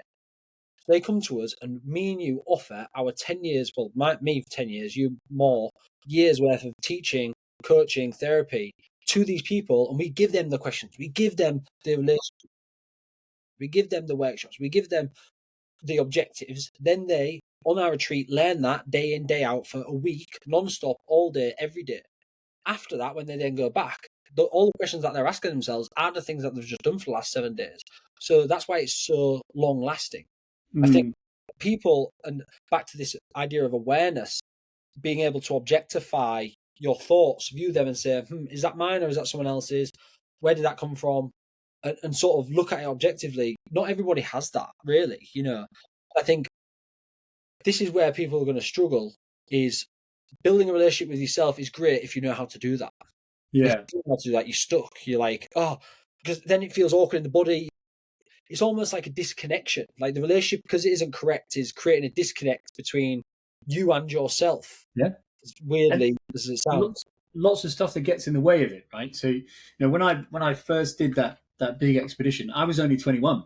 They come to us, and me and you offer our 10 years, well, me 10 years, you more years worth of teaching, coaching, therapy to these people, and we give them the questions, we give them the relationship, we give them the workshops, we give them the objectives. Then they, on our retreat, learn that day in, day out for a week, non-stop, all day, every day. After that, when they then go back, all the questions that they're asking themselves are the things that they've just done for the last 7 days. So that's why it's so long-lasting. I think people, and back to this idea of awareness, being able to objectify your thoughts, view them and say, is that mine or is that someone else's? Where did that come from? And sort of look at it objectively. Not everybody has that, really. I think this is where people are going to struggle, is building a relationship with yourself is great if you know how to do that. Yeah. If you know how to do that, you're stuck. You're like, because then it feels awkward in the body. It's almost like a disconnection. Like the relationship, because it isn't correct, is creating a disconnect between you and yourself. Yeah. As weirdly as it sounds. Lots of stuff that gets in the way of it, right? So, when I first did that big expedition, I was only 21.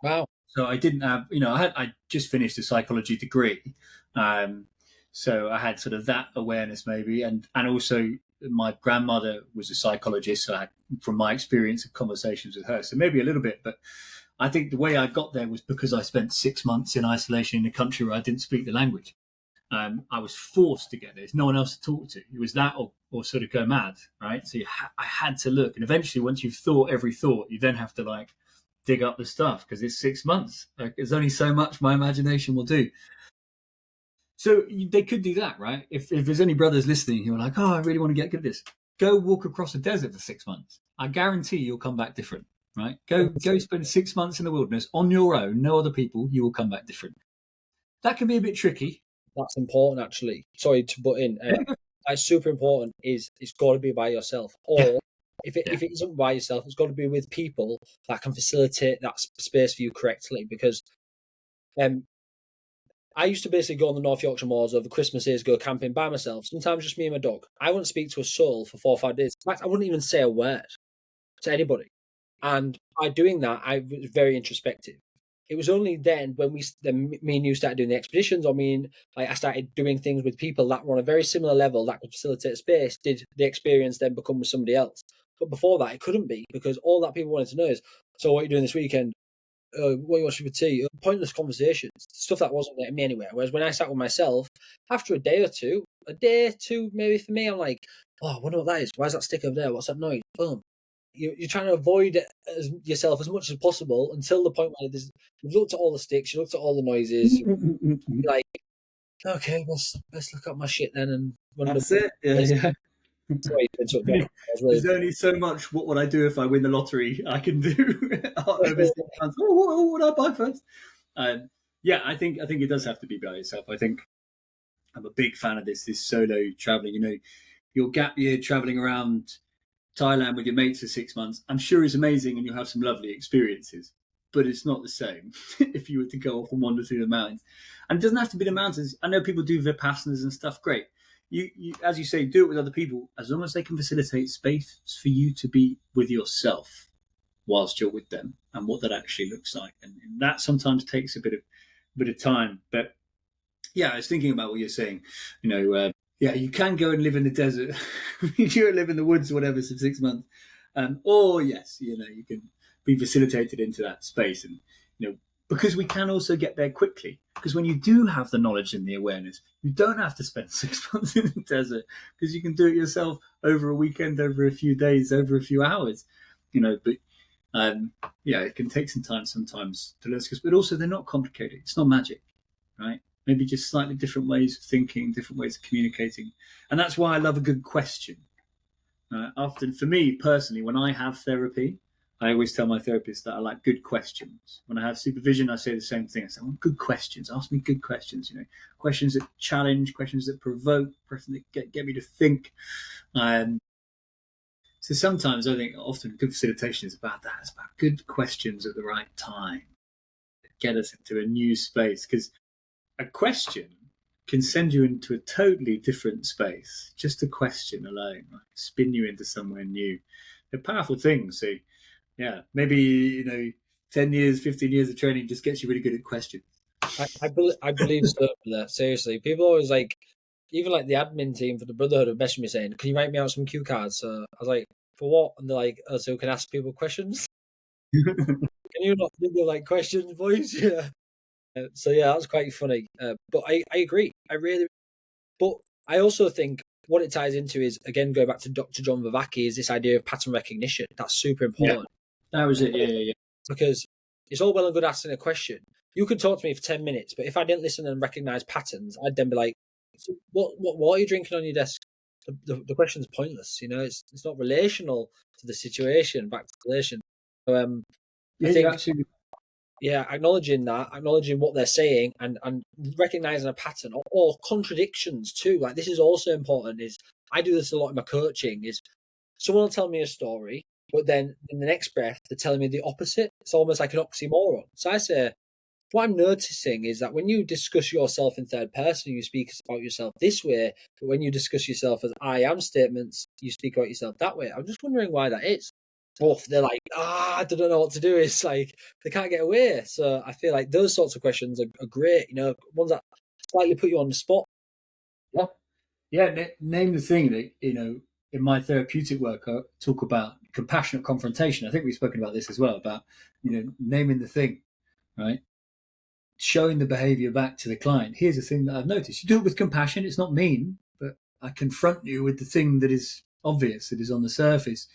Wow. So I didn't have, I just finished a psychology degree. So I had sort of that awareness maybe. And also my grandmother was a psychologist. So I had, from my experience of conversations with her, so maybe a little bit, but I think the way I got there was because I spent 6 months in isolation in a country where I didn't speak the language. I was forced to get there. There's no one else to talk to. It was that or sort of go mad, right? So I had to look. And eventually, once you've thought every thought, you then have to dig up the stuff because it's 6 months. There's only so much my imagination will do. So they could do that, right? If there's any brothers listening who are like, I really want to get good at this, go walk across a desert for 6 months. I guarantee you'll come back different, right? Go spend 6 months in the wilderness on your own, no other people, you will come back different. That can be a bit tricky. That's important, actually. Sorry to butt in. That's super important. It's got to be by yourself, or if it isn't by yourself, it's got to be with people that can facilitate that space for you correctly. Because I used to basically go on the North Yorkshire moors over Christmas days, go camping by myself. Sometimes just me and my dog. I wouldn't speak to a soul for 4 or 5 days. In fact, I wouldn't even say a word to anybody. And by doing that, I was very introspective. It was only then when me and you started doing the expeditions, I started doing things with people that were on a very similar level that could facilitate space, did the experience then become with somebody else. But before that, it couldn't be, because all that people wanted to know is, so what are you doing this weekend? What are you watching for tea? Pointless conversations, stuff that wasn't getting me anywhere. Whereas when I sat with myself, after a day or two maybe for me, I'm like, I wonder what that is. Why is that stick over there? What's that noise? Boom. You're trying to avoid it yourself as much as possible until the point where you've looked at all the sticks, you looked at all the noises, you're like, okay, let's look at my shit then and wonder. That's it. Yeah. Sorry, there's only so much. What would I do if I win the lottery? I can do over 6 months. What would I buy first? I think it does have to be by yourself. I think I'm a big fan of this solo traveling. Your gap year traveling around Thailand with your mates for 6 months, I'm sure is amazing, and you'll have some lovely experiences. but it's not the same if you were to go off and wander through the mountains. And it doesn't have to be the mountains. I know people do vipassanas and stuff. Great. You, as you say, do it with other people as long as they can facilitate space for you to be with yourself whilst you're with them, and what that actually looks like. And that sometimes takes a bit of time. But yeah, I was thinking about what you're saying. Yeah, you can go and live in the desert. You live in the woods or whatever for 6 months. Or yes, you can be facilitated into that space. And, because we can also get there quickly. Because when you do have the knowledge and the awareness, you don't have to spend 6 months in the desert, because you can do it yourself over a weekend, over a few days, over a few hours. But it can take some time sometimes to learn skills, but also they're not complicated. It's not magic, right? Maybe just slightly different ways of thinking, different ways of communicating. And that's why I love a good question. Often, for me personally, when I have therapy, I always tell my therapist that I like good questions. When I have supervision, I say the same thing. I say, well, good questions. Ask me good questions. Questions that challenge, questions that provoke, questions that get me to think. So sometimes I think often good facilitation is about that. It's about good questions at the right time. Get us into a new space, because a question can send you into a totally different space. Just a question alone, right? Spin you into somewhere new. They're powerful things. So yeah, maybe, 10 years, 15 years of training just gets you really good at questions. I believe so. Seriously, people always even the admin team for the Brotherhood have messaged me saying, "Can you write me out some cue cards?" So I was like, "For what?" And they're like, "Oh, so we can ask people questions." Can you not think of questions, boys? Yeah. So yeah, that was quite funny. But I agree. But I also think what it ties into is, again, going back to Dr. John Vivacki, is this idea of pattern recognition. That's super important. Yeah, that was it. Yeah. Because it's all well and good asking a question. You could talk to me for 10 minutes, but if I didn't listen and recognize patterns, I'd then be like, what are you drinking on your desk? The question's pointless. It's not relational to the situation. Back to relation. So, I think, absolutely. yeah, acknowledging what they're saying, and recognizing a pattern or contradictions too. This is also important. Is I do this a lot in my coaching. Is someone will tell me a story, but then in the next breath they're telling me the opposite. It's almost like an oxymoron. So I say, what I'm noticing is that when you discuss yourself in third person, you speak about yourself this way, but when you discuss yourself as I am statements, you speak about yourself that way. I'm just wondering why that is. Both, they're like, I don't know what to do. It's they can't get away. So I feel like those sorts of questions are great, ones that slightly put you on the spot. Yeah. Name the thing that, in my therapeutic work, I talk about compassionate confrontation. I think we've spoken about this as well, about, naming the thing, right? Showing the behavior back to the client. Here's the thing that I've noticed. You do it with compassion. It's not mean, but I confront you with the thing that is obvious, that is on the surface,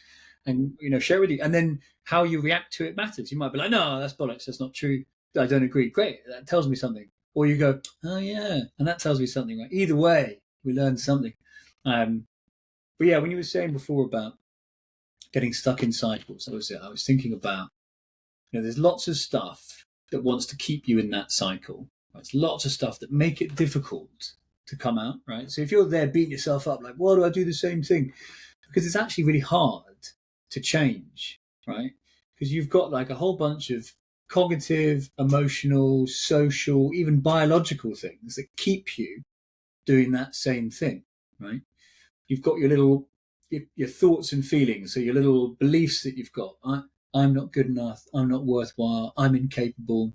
and, share with you. And then how you react to it matters. You might be like, no, that's bollocks. That's not true. I don't agree. Great. That tells me something. Or you go, oh yeah. And that tells me something, right? Either way, we learn something. But yeah, when you were saying before about getting stuck in cycles, I was thinking about, there's lots of stuff that wants to keep you in that cycle. There's lots of stuff that make it difficult to come out, right? So if you're there beating yourself up, like, why do I do the same thing? Because it's actually really hard to change, right? Because you've got a whole bunch of cognitive, emotional, social, even biological things that keep you doing that same thing, right? You've got your thoughts and feelings, so your little beliefs that you've got. I'm not good enough. I'm not worthwhile. I'm incapable.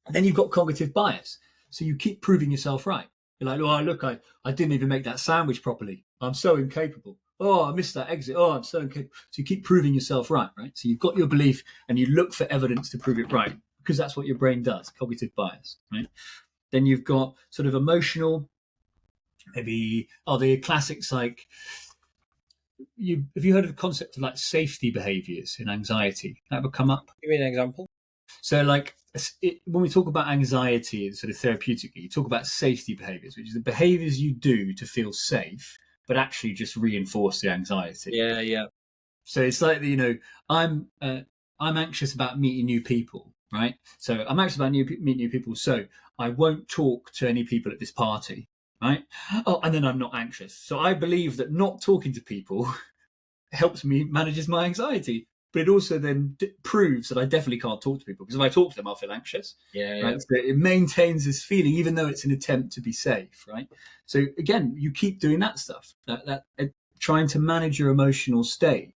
And then you've got cognitive bias. So you keep proving yourself right. You're like, oh, look, I didn't even make that sandwich properly. I'm so incapable. Oh, I missed that exit. Oh, I'm so incapable. So you keep proving yourself right? So you've got your belief and you look for evidence to prove it right, because that's what your brain does, cognitive bias, right? Then you've got sort of emotional, maybe, the classics like, have you heard of the concept of safety behaviors in anxiety? That would come up. Give me an example. So when we talk about anxiety and sort of therapeutically, you talk about safety behaviors, which is the behaviors you do to feel safe, but actually just reinforce the anxiety. Yeah. So it's like, I'm anxious about meeting new people, right? So I'm anxious about meeting new people, so I won't talk to any people at this party, right? Oh, and then I'm not anxious. So I believe that not talking to people helps me manages my anxiety. but it also then proves that I definitely can't talk to people, because if I talk to them, I'll feel anxious. Yeah, right? So it maintains this feeling, even though it's an attempt to be safe, right? So again, you keep doing that stuff, trying to manage your emotional state,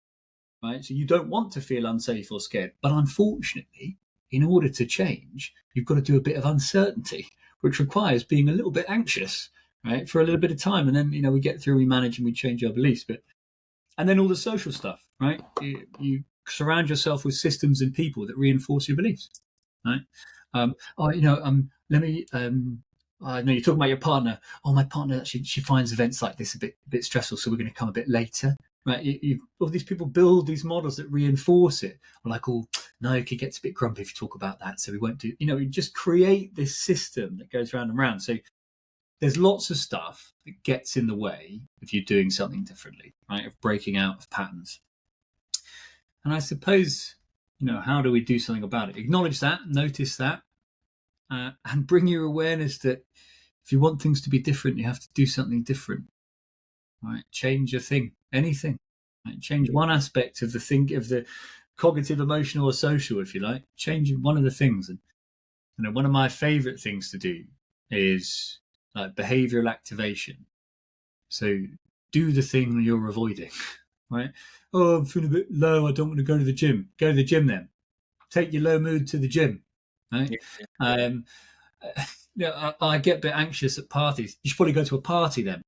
right? So you don't want to feel unsafe or scared, but unfortunately, in order to change, you've got to do a bit of uncertainty, which requires being a little bit anxious, right, for a little bit of time, and then we get through, we manage, and we change our beliefs. And then all the social stuff, right? You surround yourself with systems and people that reinforce your beliefs, right? Let me. I know you're talking about your partner. Oh, my partner actually, she finds events like this a bit stressful, so we're going to come a bit later, right? All these people build these models that reinforce it. Or like, oh, Naoki gets a bit grumpy if you talk about that, so we won't do. You just create this system that goes round and round. So there's lots of stuff that gets in the way of you doing something differently, right? Of breaking out of patterns. And I suppose, how do we do something about it? Acknowledge that, notice that, and bring your awareness that if you want things to be different, you have to do something different, right? Change a thing, anything, right? Change one aspect of the cognitive, emotional, or social, if you like. Change one of the things. And one of my favorite things to do is like behavioral activation. So do the thing you're avoiding, right? Oh, I'm feeling a bit low, I don't want to go to the gym. Go to the gym then. Take your low mood to the gym, right? I get a bit anxious at parties. You should probably go to a party then,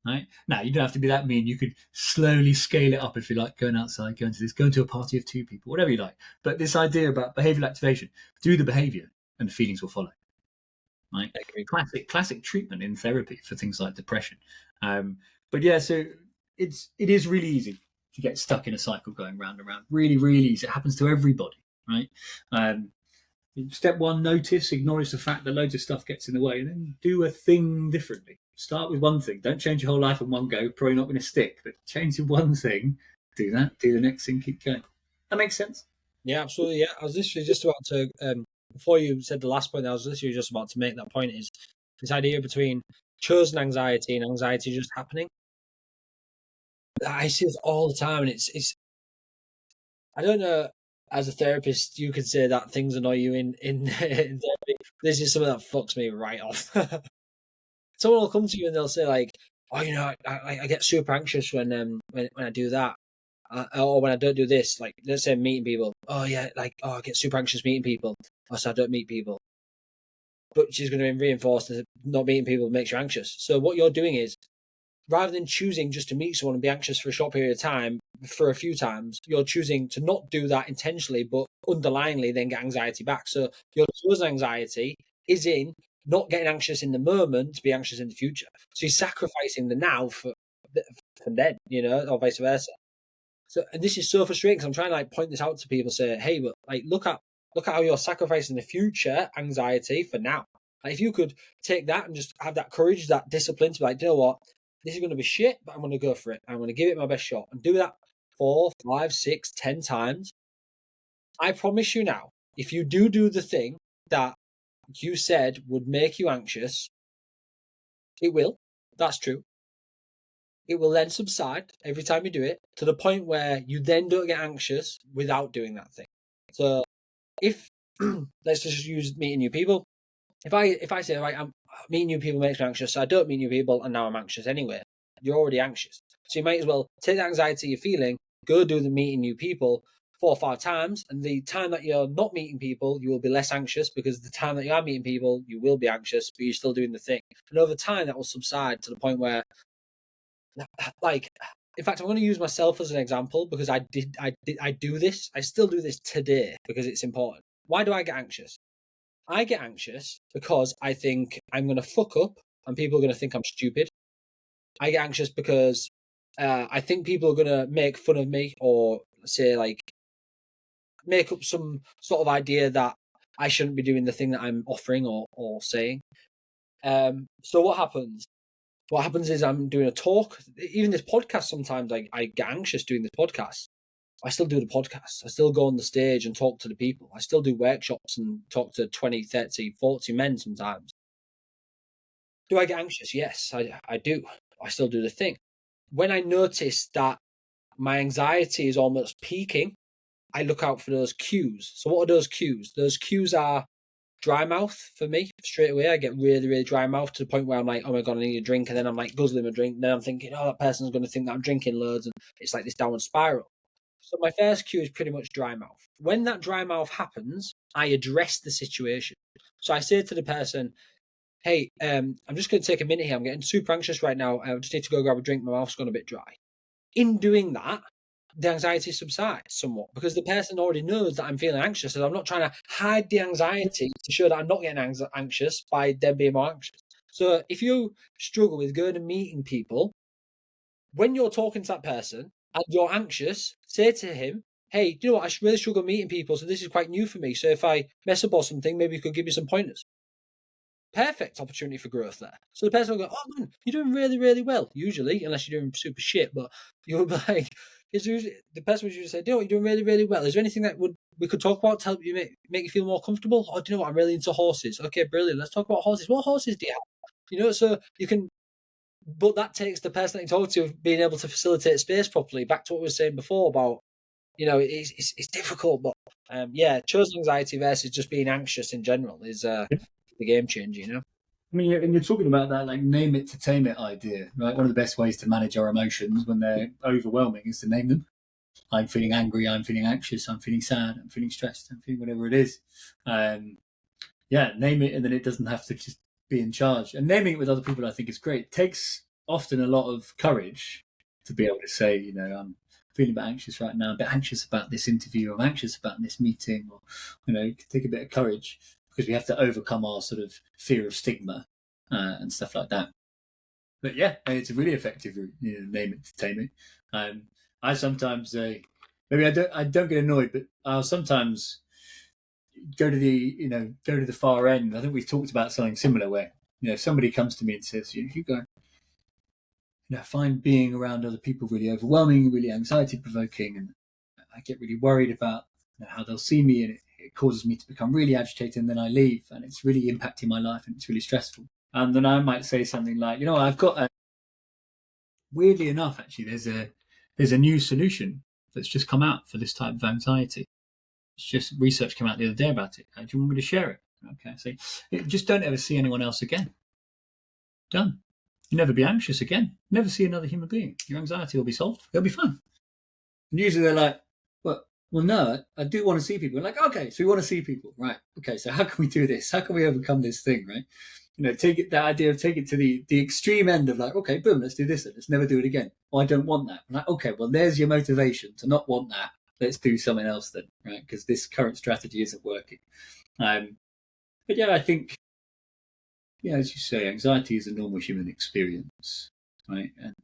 right? Now, you don't have to be that mean. You could slowly scale it up if you like, going outside, going to a party of 2 people, whatever you like. But this idea about behavioral activation, do the behavior and the feelings will follow. Right? Classic treatment in therapy for things like depression. But yeah, so it is really easy to get stuck in a cycle going round and round. Really, really easy. It happens to everybody, right? Step 1, notice, acknowledge the fact that loads of stuff gets in the way, and then do a thing differently. Start with one thing. Don't change your whole life in one go. Probably not going to stick, but change one thing. Do that. Do the next thing. Keep going. That makes sense. Yeah, absolutely. Yeah, I was literally just about to. Before you said the last point, I was literally just about to make that point. Is this idea between chosen anxiety and anxiety just happening? I see this all the time, and it's. I don't know. As a therapist, you could say that things annoy you in therapy. This is something that fucks me right off. Someone will come to you and they'll say like, "Oh, I get super anxious when I do that, or when I don't do this." Like, let's say meeting people. Oh yeah, like I get super anxious meeting people. So I don't meet people. But she's going to reinforce that not meeting people makes you anxious. So what you're doing is, rather than choosing just to meet someone and be anxious for a short period of time, for a few times, you're choosing to not do that intentionally, but underlyingly then get anxiety back. So your chosen anxiety is in not getting anxious in the moment to be anxious in the future. So you're sacrificing the now for then, or vice versa. So, and this is so frustrating because I'm trying to like point this out to people, say, hey, but like look at how you're sacrificing the future anxiety for now. Like, if you could take that and just have that courage, that discipline to be like, you know what, this is going to be shit, but I'm going to go for it. I'm going to give it my best shot and do that 4, 5, 6, 10 times. I promise you now, if you do the thing that you said would make you anxious, it will. That's true. It will then subside every time you do it to the point where you then don't get anxious without doing that thing. So if let's just use meeting new people. If I say, right, I'm meeting new people makes me anxious, so I don't meet new people and now I'm anxious anyway. You're already anxious. So you might as well take the anxiety you're feeling, go do the meeting new people 4 or 5 times, and the time that you're not meeting people, you will be less anxious, because the time that you are meeting people, you will be anxious, but you're still doing the thing. And over time that will subside to the point where, like, in fact, I'm going to use myself as an example, because I do this. I still do this today because it's important. Why do I get anxious? I get anxious because I think I'm going to fuck up and people are going to think I'm stupid. I get anxious because I think people are going to make fun of me, or say like make up some sort of idea that I shouldn't be doing the thing that I'm offering or saying. So what happens? What happens is I'm doing a talk. Even this podcast, sometimes I get anxious doing this podcast. I still do the podcast. I still go on the stage and talk to the people. I still do workshops and talk to 20, 30, 40 men sometimes. Do I get anxious? Yes, I do. I still do the thing. When I notice that my anxiety is almost peaking, I look out for those cues. So what are those cues? Those cues are dry mouth for me. Straight away, I get really, really dry mouth to the point where I'm like, oh my God, I need a drink. And then I'm like guzzling a drink. Then I'm thinking, oh, that person's going to think that I'm drinking loads. And it's like this downward spiral. So my first cue is pretty much dry mouth. When that dry mouth happens, I address the situation. So I say to the person, hey, I'm just going to take a minute here. I'm getting super anxious right now. I just need to go grab a drink. My mouth's gone a bit dry. In doing that, the anxiety subsides somewhat because the person already knows that I'm feeling anxious, and I'm not trying to hide the anxiety to show that I'm not getting anxious by them being more anxious. So if you struggle with going and meeting people, when you're talking to that person and you're anxious, say to him, hey, do you know what? I really struggle meeting people, so this is quite new for me. So if I mess up or something, maybe you could give me some pointers. Perfect opportunity for growth there. So the person will go, oh man, you're doing really, really well. Usually, unless you're doing super shit, but you'll be like, the person would usually say, do you know what, you're doing really, really well. Is there anything that we could talk about to help you make you feel more comfortable? Oh, do you know what? I'm really into horses. Okay, brilliant. Let's talk about horses. What horses do you have? You know, so you can, but that takes the person that you talk to being able to facilitate space properly. Back to what we were saying before about, you know, it's difficult, but chosen anxiety versus just being anxious in general is the game changer, you know. I mean, and you're talking about that like name it to tame it idea, right? One of the best ways to manage our emotions when they're overwhelming is to name them. I'm feeling angry, I'm feeling anxious, I'm feeling sad, I'm feeling stressed, I'm feeling whatever it is. Name it, and then it doesn't have to just be in charge. And naming it with other people, I think, is great. It takes often a lot of courage to be able to say, you know, I'm feeling a bit anxious right now, a bit anxious about this interview, I'm anxious about this meeting, or, you know, take a bit of courage because we have to overcome our sort of fear of stigma and stuff like that. But yeah, it's a really effective route, you know, name it to tame it. I sometimes maybe I don't get annoyed, but I'll sometimes go to the far end. I think we've talked about something similar where, you know, if somebody comes to me and says, you go, you know, I find being around other people really overwhelming, really anxiety provoking, and I get really worried about, you know, how they'll see me, and it causes me to become really agitated, and then I leave, and it's really impacting my life, and it's really stressful. And then I might say something like, you know, I've got weirdly enough, actually, there's a new solution that's just come out for this type of anxiety. It's just research came out the other day about it. Do you want me to share it? Okay, so just don't ever see anyone else again. Done. You'll never be anxious again. Never see another human being. Your anxiety will be solved. It'll be fine. And usually they're like, well, no, I do want to see people. I'm like, okay, so we want to see people, right? Okay, so how can we do this? How can we overcome this thing, right? You know, take it to the extreme end of like, okay, boom, let's do this. Let's never do it again. Oh, I don't want that. I'm like, okay, well, there's your motivation to not want that. Let's do something else then, right? Because this current strategy isn't working. But yeah, I think, yeah, as you say, anxiety is a normal human experience, right? And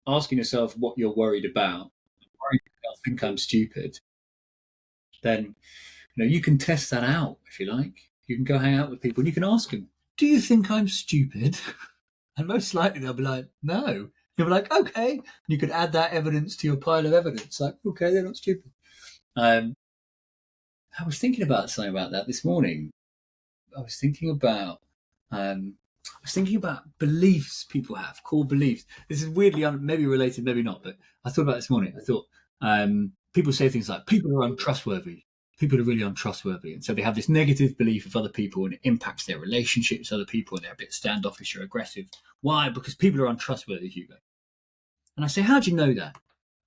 asking yourself what you're worried about, worried about, think I'm stupid, then, you know, you can test that out if you like. You can go hang out with people and you can ask them, do you think I'm stupid? And most likely they'll be like, no. You'll be like, okay. You could add that evidence to your pile of evidence. Like, okay, they're not stupid. I was thinking about something about that this morning. I was thinking about beliefs people have, core beliefs. This is weirdly maybe related, maybe not, but I thought about this morning. I thought people say things like, people are untrustworthy. People are really untrustworthy. And so they have this negative belief of other people and it impacts their relationships with other people and they're a bit standoffish or aggressive. Why? Because people are untrustworthy, Hugo. And I say, how do you know that?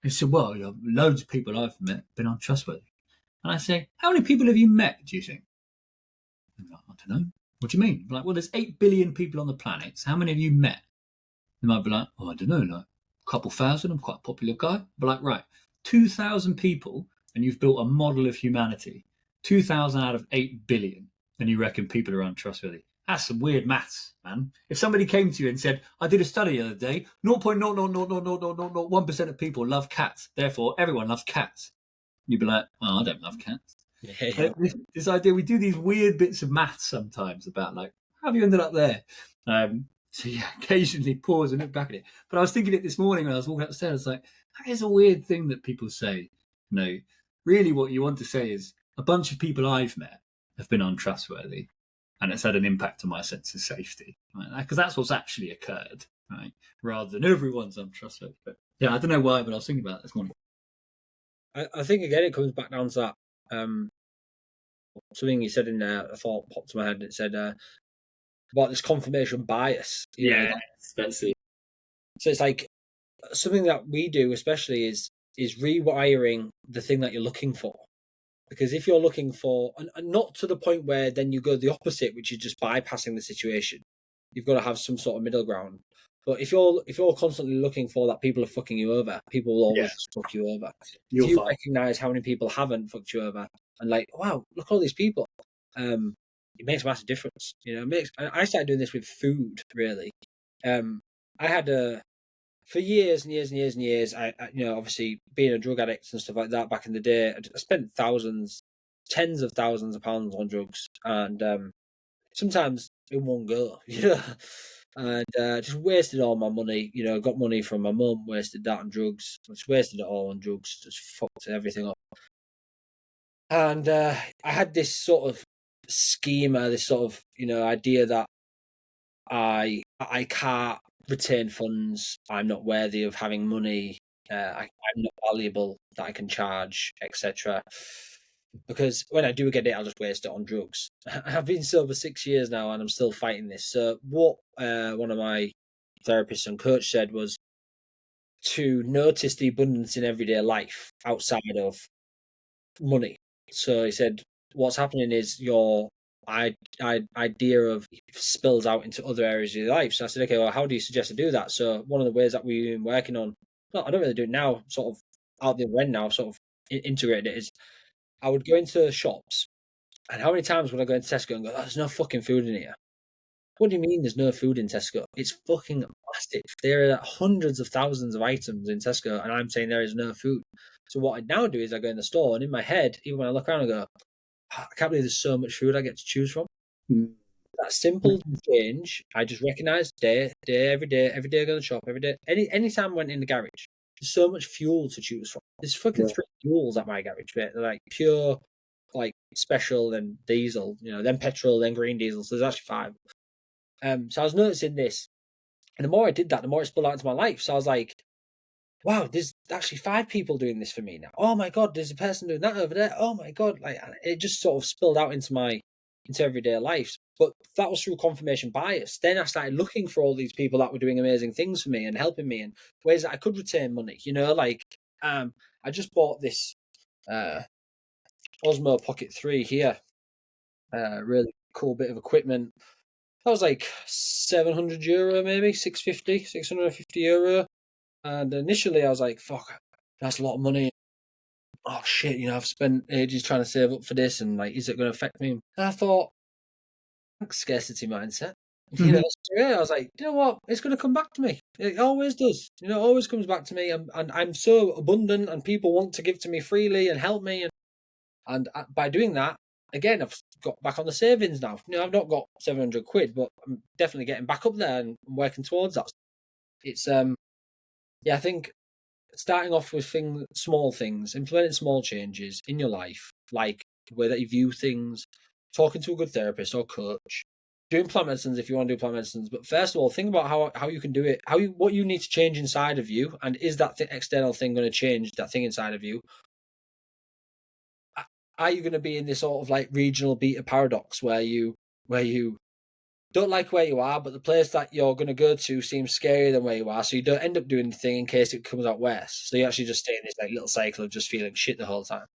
They said, well, you know, loads of people I've met been untrustworthy. And I say, how many people have you met, do you think? Like, I don't know. What do you mean? I'm like, well, there's 8 billion people on the planet. So how many have you met? They might be like, oh, I don't know, like a couple thousand. I'm quite a popular guy. But like, right, 2,000 people and you've built a model of humanity. 2,000 out of 8 billion. And you reckon people are untrustworthy. That's some weird maths, man. If somebody came to you and said, I did a study the other day, 0.0000001% of people love cats. Therefore, everyone loves cats. You'd be like, oh, I don't love cats. Yeah. This idea, we do these weird bits of maths sometimes about like, how have you ended up there? So yeah, occasionally pause and look back at it. But I was thinking it this morning when I was walking upstairs. I was like, that is a weird thing that people say. No, really what you want to say is a bunch of people I've met have been untrustworthy and it's had an impact on my sense of safety. Right? Because that's what's actually occurred, right? Rather than everyone's untrustworthy. But yeah, I don't know why, but I was thinking about it this morning. I think again it comes back down to that. Something you said in there, I thought popped to my head. It said about this confirmation bias. That's it. So it's like something that we do, especially, is rewiring the thing that you're looking for. Because if you're looking for, and not to the point where then you go the opposite, which is just bypassing the situation, you've got to have some sort of middle ground. But if you're constantly looking for that people are fucking you over, people will always just fuck you over. If you recognize how many people haven't fucked you over, and like, wow, look at all these people, it makes a massive difference. I started doing this with food, really. I had for years and years and years and years, I obviously being a drug addict and stuff like that back in the day, I spent tens of thousands of pounds on drugs, and sometimes in one go, and just wasted all my money. Got money from my mum, wasted that on drugs, just wasted it all on drugs, just fucked everything up. And I had this sort of schema, this sort of idea that I can't retain funds. I'm not worthy of having money. I'm not valuable that I can charge, etc. Because when I do get it, I'll just waste it on drugs. I've been sober 6 years now, and I'm still fighting this. So what one of my therapists and coach said was to notice the abundance in everyday life outside of money. So he said, what's happening is your idea of spills out into other areas of your life. So I said, okay, well, how do you suggest to do that? So one of the ways that we've been working on, well, I don't really do it now, sort of out the other end now, sort of integrated it, is I would go into shops, and how many times would I go into Tesco and go, there's no fucking food in here? What do you mean there's no food in Tesco? It's fucking massive. There are hundreds of thousands of items in Tesco, and I'm saying there is no food. So what I now do is I go in the store, and in my head, even when I look around, I go, I can't believe there's so much food I get to choose from. That simple change, I just recognise every day I go to the shop, every day. Anytime I went in the garage, there's so much fuel to choose from. There's fucking 3 fuels at my garage, mate. They're like pure, like special, then diesel, then petrol, then green diesel. So there's actually 5. So I was noticing this, and the more I did that, the more it spilled out into my life. So I was like, wow, there's actually 5 people doing this for me now. Oh my God, there's a person doing that over there. Oh my God. Like, it just sort of spilled out into everyday life. But that was through confirmation bias. Then I started looking for all these people that were doing amazing things for me and helping me in ways that I could retain money. I just bought this Osmo Pocket 3 here. Really cool bit of equipment. That was like €700, maybe 650 euro. And initially I was like, fuck, that's a lot of money. Oh shit, I've spent ages trying to save up for this, and like, is it going to affect me? And I thought, scarcity mindset. I was like, you know what? It's going to come back to me. It always does. It always comes back to me, and I'm so abundant, and people want to give to me freely and help me, and by doing that, again, I've got back on the savings now. I've not got 700 quid, but I'm definitely getting back up there and working towards that. It's I think starting off with small things, implementing small changes in your life, like the way that you view things, talking to a good therapist or coach, doing plant medicines if you want to do plant medicines. But first of all, think about how you can do it, what you need to change inside of you, and is that external thing going to change that thing inside of you? Are you going to be in this sort of like regional beta paradox where you don't like where you are, but the place that you're going to go to seems scarier than where you are, so you don't end up doing the thing in case it comes out worse. So you actually just stay in this like little cycle of just feeling shit the whole time.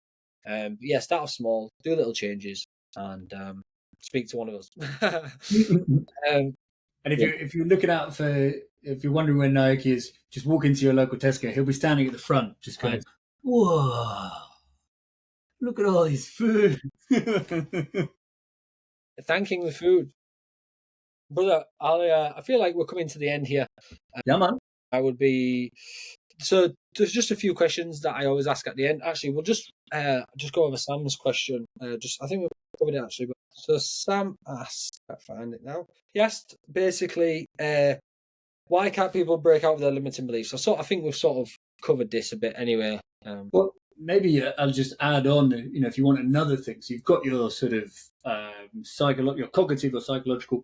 Start off small, do little changes, and speak to one of us. And if you're looking out if you're wondering where Naoki is, just walk into your local Tesco. He'll be standing at the front, just going, "Whoa, look at all this food!" Thanking the food. Brother, I feel like we're coming to the end here. Yeah, man. I would be... So there's just a few questions that I always ask at the end. Actually, we'll just go over Sam's question. I think we've covered it, actually. So Sam asked... I can't find it now. He asked, basically, why can't people break out of their limiting beliefs? I think we've sort of covered this a bit anyway. Well, maybe I'll just add on, if you want another thing. So you've got your sort of your cognitive or psychological,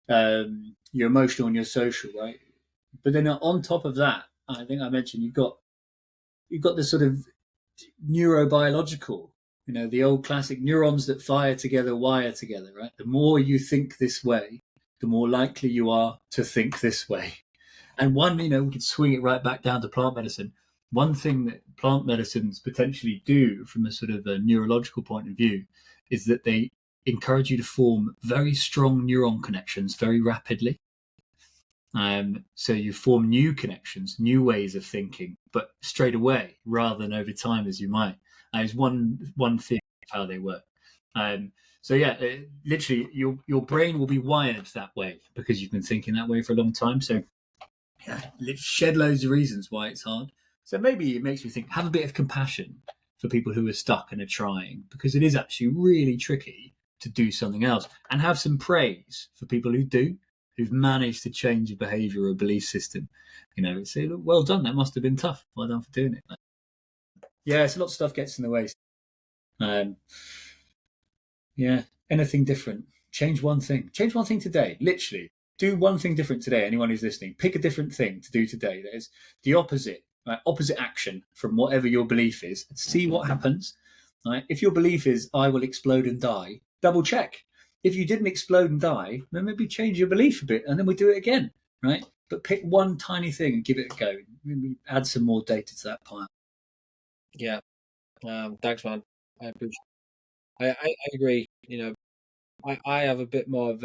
your emotional and your social, right? But then on top of that, I think I mentioned you've got this sort of neurobiological. The old classic neurons that fire together wire together, right? The more you think this way, the more likely you are to think this way. And one, we could swing it right back down to plant medicine. One thing that plant medicines potentially do from a sort of a neurological point of view is that they encourage you to form very strong neuron connections very rapidly. So you form new connections, new ways of thinking, but straight away rather than over time as you might. Is one thing of how they work. Literally, your brain will be wired that way because you've been thinking that way for a long time. So, shed loads of reasons why it's hard. So maybe it makes me think, have a bit of compassion for people who are stuck and are trying, because it is actually really tricky to do something else, and have some praise for people who've managed to change a behaviour or a belief system. Say, look, well done. That must have been tough. Well done for doing it. Yeah, it's a lot of stuff gets in the way. Anything different. Change one thing. Change one thing today. Literally, do one thing different today. Anyone who's listening, pick a different thing to do today. That is the opposite, right? Opposite action from whatever your belief is. And see what happens. Right? If your belief is I will explode and die, double check. If you didn't explode and die, then maybe change your belief a bit, and then we do it again, right? But pick one tiny thing and give it a go. Maybe add some more data to that pile. Yeah. Thanks, man. I appreciate. I agree. I have a bit more of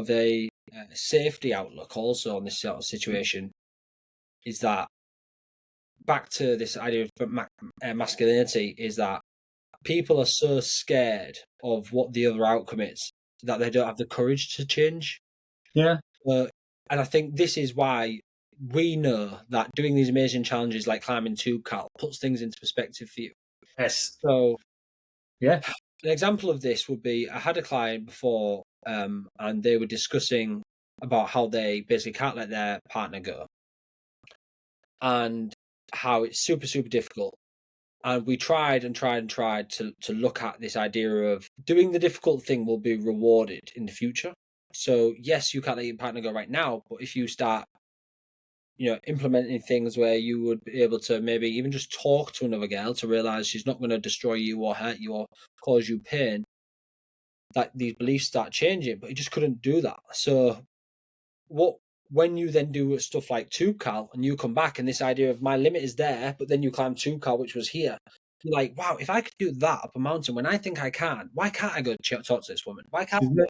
a safety outlook also on this sort of situation. Is that back to this idea of masculinity? Is that people are so scared of what the other outcome is that they don't have the courage to change. Yeah. And I think this is why we know that doing these amazing challenges like climbing Toubkal puts things into perspective for you. Yes. So, yeah, an example of this would be I had a client before, and they were discussing about how they basically can't let their partner go, and how it's super, super difficult. And we tried to look at this idea of doing the difficult thing will be rewarded in the future. So yes, you can't let your partner go right now, but if you start, implementing things where you would be able to maybe even just talk to another girl to realize she's not going to destroy you or hurt you or cause you pain, that these beliefs start changing. But you just couldn't do that. So when you then do stuff like Toubkal and you come back and this idea of my limit is there, but then you climb Toubkal, which was here, you're like, wow, if I could do that up a mountain when I think I can, why can't I go talk to this woman? Why can't I?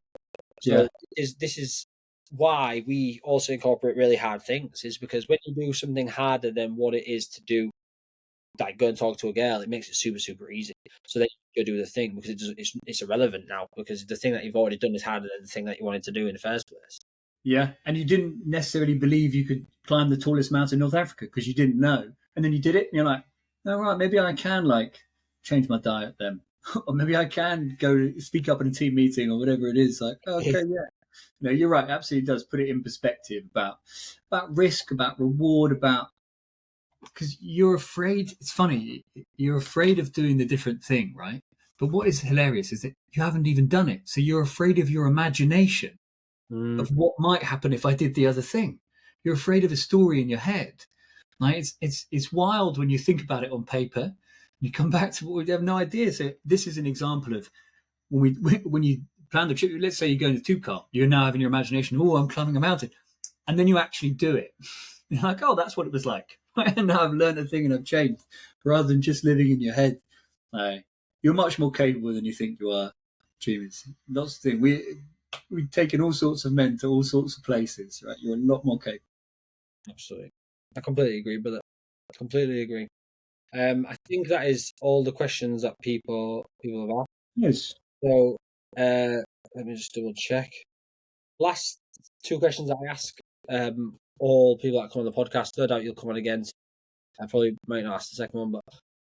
So this is why we also incorporate really hard things, is because when you do something harder than what it is to do, like go and talk to a girl, it makes it super, super easy. So then you go do the thing because it's irrelevant now, because the thing that you've already done is harder than the thing that you wanted to do in the first place. Yeah, and you didn't necessarily believe you could climb the tallest mountain in North Africa because you didn't know. And then you did it, and you're like, oh, right, maybe I can, change my diet then. Or maybe I can go speak up in a team meeting or whatever it is. Like, okay, yeah. You're right, absolutely does put it in perspective about risk, about reward, because you're afraid. It's funny, you're afraid of doing the different thing, right? But what is hilarious is that you haven't even done it. So you're afraid of your imagination of what might happen if I did the other thing. You're afraid of a story in your head. Like it's wild when you think about it on paper. You come back to what we have no idea. So this is an example of when you plan the trip. Let's say you're going to Toubkal. You're now having your imagination. Oh, I'm climbing a mountain, and then you actually do it. You're like, oh, that's what it was like. And now I've learned a thing and I've changed, rather than just living in your head. You're much more capable than you think you are. That's the thing. We've taken all sorts of men to all sorts of places, right? You're a lot more capable. Absolutely. I completely agree with it. Completely agree. I think that is all the questions that people have asked. Yes. So let me just double check. Last two questions I ask all people that come on the podcast, no doubt you'll come on again. I probably might not ask the second one, but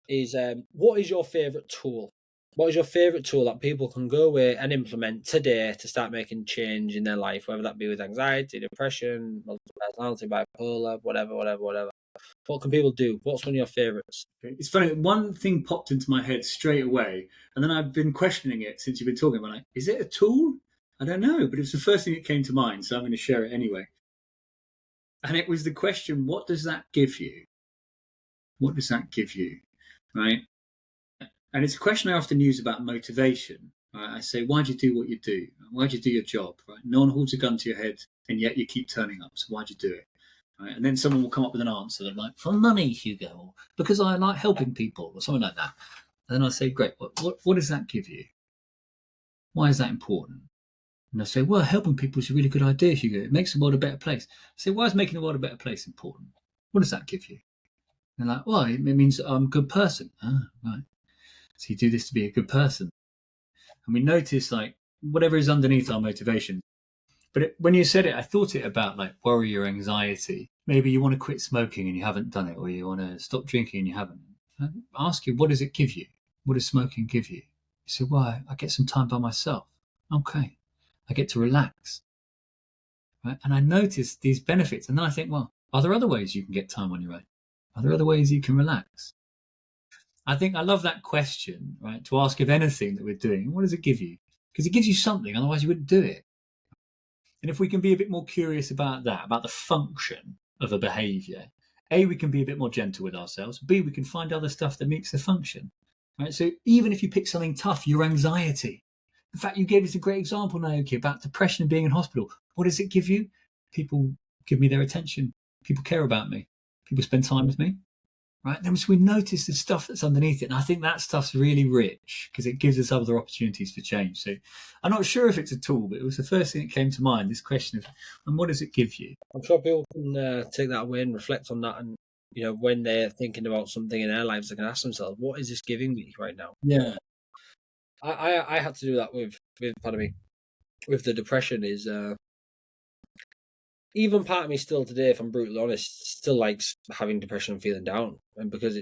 is what is your favourite tool? What is your favourite tool that people can go away and implement today to start making change in their life, whether that be with anxiety, depression, multiple personality, bipolar, whatever. What can people do? What's one of your favourites? It's funny, one thing popped into my head straight away, and then I've been questioning it since you've been talking about it. Is it a tool? I don't know, but it was the first thing that came to mind, so I'm going to share it anyway. And it was the question, what does that give you? what does that give you, right? And it's a question I often use about motivation. Right? I say, why do you do what you do? Why do you do your job? Right? No one holds a gun to your head, and yet you keep turning up. So why do you do it? Right? And then someone will come up with an answer. They're like, for money, Hugo, or because I like helping people, or something like that. And then I say, great, what does that give you? Why is that important? And I say, well, helping people is a really good idea, Hugo. It makes the world a better place. I say, why is making the world a better place important? What does that give you? And they're like, well, it means I'm a good person. Ah, right. So you do this to be a good person. And we notice, like, whatever is underneath our motivation. But when you said it, I thought it about, like, worry or anxiety. Maybe you want to quit smoking and you haven't done it, or you want to stop drinking and you haven't. I ask you, what does it give you? What does smoking give you? You say, well, I get some time by myself. Okay. I get to relax. Right? And I notice these benefits. And then I think, well, are there other ways you can get time on your own? Are there other ways you can relax? I think I love that question, right? To ask of anything that we're doing, what does it give you? Because it gives you something, otherwise you wouldn't do it. And if we can be a bit more curious about that, about the function of a behavior, A, we can be a bit more gentle with ourselves. B, we can find other stuff that meets the function. Right? So even if you pick something tough, your anxiety. In fact, you gave us a great example, Naoki, about depression and being in hospital. What does it give you? People give me their attention. People care about me. People spend time with me. Right? Then we notice the stuff that's underneath it. And I think that stuff's really rich because it gives us other opportunities for change. So I'm not sure if it's a tool, but it was the first thing that came to mind, this question of, and what does it give you? I'm sure people can take that away and reflect on that. And, you know, when they're thinking about something in their lives, they can ask themselves, what is this giving me right now? Yeah. I had to do that with the depression is, even part of me still today, if I'm brutally honest, still likes having depression and feeling down. And because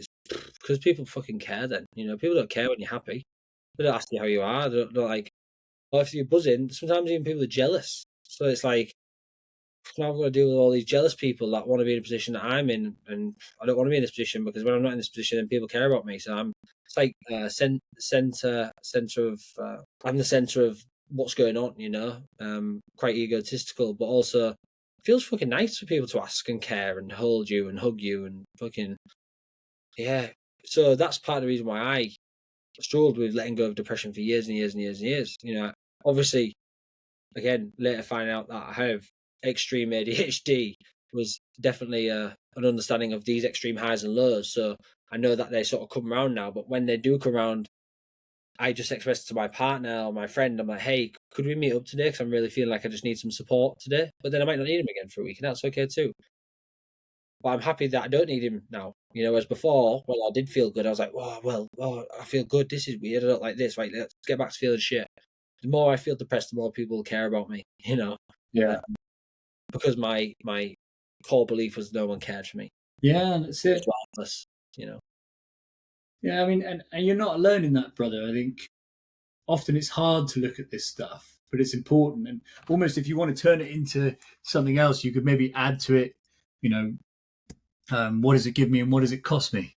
people fucking care then. You know, people don't care when you're happy. They don't ask you how you are. They don't like, or if you're buzzing, sometimes even people are jealous. So it's like, now I've got to deal with all these jealous people that want to be in a position that I'm in. And I don't want to be in this position because when I'm not in this position, then people care about me. So it's like center of, I'm the center of what's going on, you know, quite egotistical, but also it feels fucking nice for people to ask and care and hold you and hug you and fucking, yeah. So that's part of the reason why I struggled with letting go of depression for years and years and years and years. You know, obviously, again, later finding out that I have extreme ADHD was definitely an understanding of these extreme highs and lows. So I know that they sort of come around now, but when they do come around, I just expressed to my partner or my friend, I'm like, hey, could we meet up today? Because I'm really feeling like I just need some support today. But then I might not need him again for a week, and that's okay too. But I'm happy that I don't need him now. You know, as before, when I did feel good, I was like, I feel good. This is weird. I don't like this. Right, let's get back to feeling shit. The more I feel depressed, the more people care about me, you know. Yeah. Because my core belief was no one cared for me. Yeah, that's it. It's you know. Yeah, I mean, and you're not alone in that, brother. I think often it's hard to look at this stuff, but it's important. And almost if you want to turn it into something else, you could maybe add to it, you know, what does it give me and what does it cost me?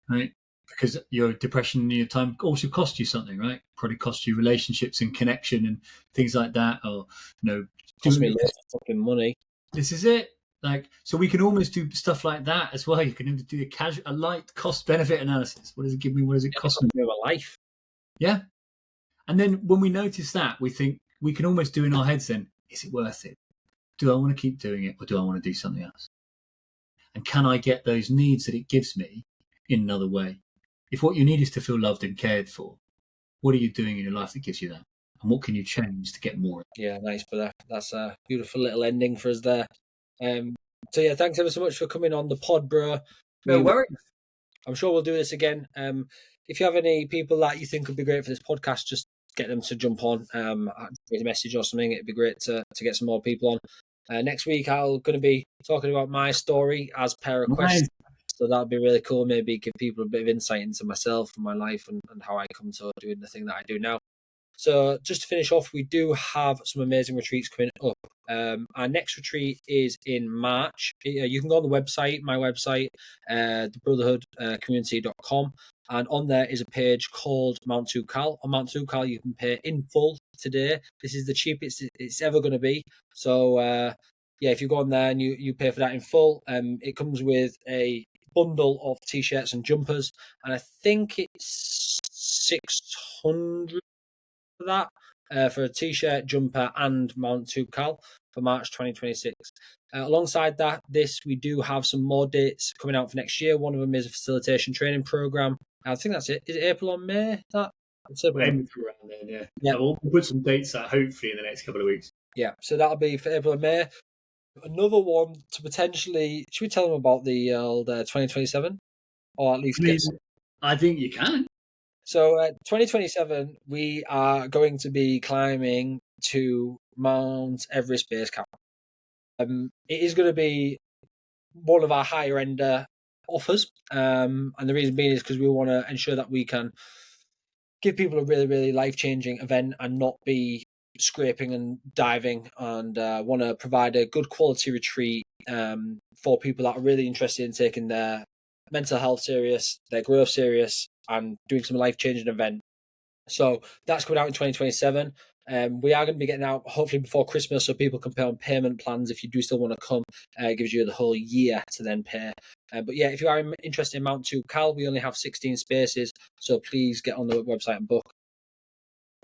Right? Because your depression and your time also cost you something, right? Probably cost you relationships and connection and things like that. Or, you know, cost me lots of fucking money. This is it. Like, so we can almost do stuff like that as well. You can do a light cost benefit analysis. What does it give me? What does it cost me? My life. Yeah. And then when we notice that, we think we can almost do in our heads then, is it worth it? Do I want to keep doing it or do I want to do something else? And can I get those needs that it gives me in another way? If what you need is to feel loved and cared for, what are you doing in your life that gives you that? And what can you change to get more? Yeah, nice, brother. That's a beautiful little ending for us there. So yeah, thanks ever so much for coming on the pod, bro. No worries. I'm sure we'll do this again. If you have any people that you think would be great for this podcast, just get them to jump on. With a message or something. It'd be great to get some more people on. Next week, I'm going to be talking about my story as per request. Nice. So that'd be really cool. Maybe give people a bit of insight into myself and my life and how I come to doing the thing that I do now. So just to finish off, we do have some amazing retreats coming up. Our next retreat is in March. You can go on the website, my website, the Brotherhood community.com, and on there is a page called Mount Toubkal. On Mount Toubkal, you can pay in full today. This is the cheapest it's ever going to be. So, if you go on there and you pay for that in full, it comes with a bundle of t-shirts and jumpers, and I think it's 600 for that, for a t-shirt, jumper, and Mount Toubkal for March 2026. Alongside that, we do have some more dates coming out for next year. One of them is a facilitation training program. I think that's it. Is it April or May? We're aiming for around then, yeah. We'll put some dates out hopefully in the next couple of weeks. Yeah, so that'll be for April and May. Another one to potentially, should we tell them about the old 2027? Or at least I think you can. So 2027, we are going to be climbing to Mount Everest base camp. It is going to be one of our higher end offers, and the reason being is because we want to ensure that we can give people a really, really life-changing event and not be scraping and diving, and want to provide a good quality retreat for people that are really interested in taking their mental health serious, their growth serious, and doing some life-changing event. So that's coming out in 2027. We are going to be getting out hopefully before Christmas, so people can pay on payment plans if you do still want to come. It gives you the whole year to then pay. But yeah, if you are interested in Mount Toubkal, we only have 16 spaces, so please get on the website and book.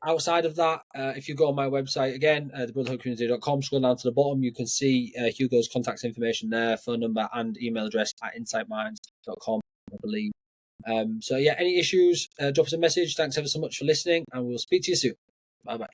Outside of that, if you go on my website again, thebrotherhoodcommunity.com, scroll down to the bottom, you can see Hugo's contact information there, phone number and email address at insightminds.com, I believe. So yeah, any issues, drop us a message. Thanks ever so much for listening, and we'll speak to you soon. Bye bye.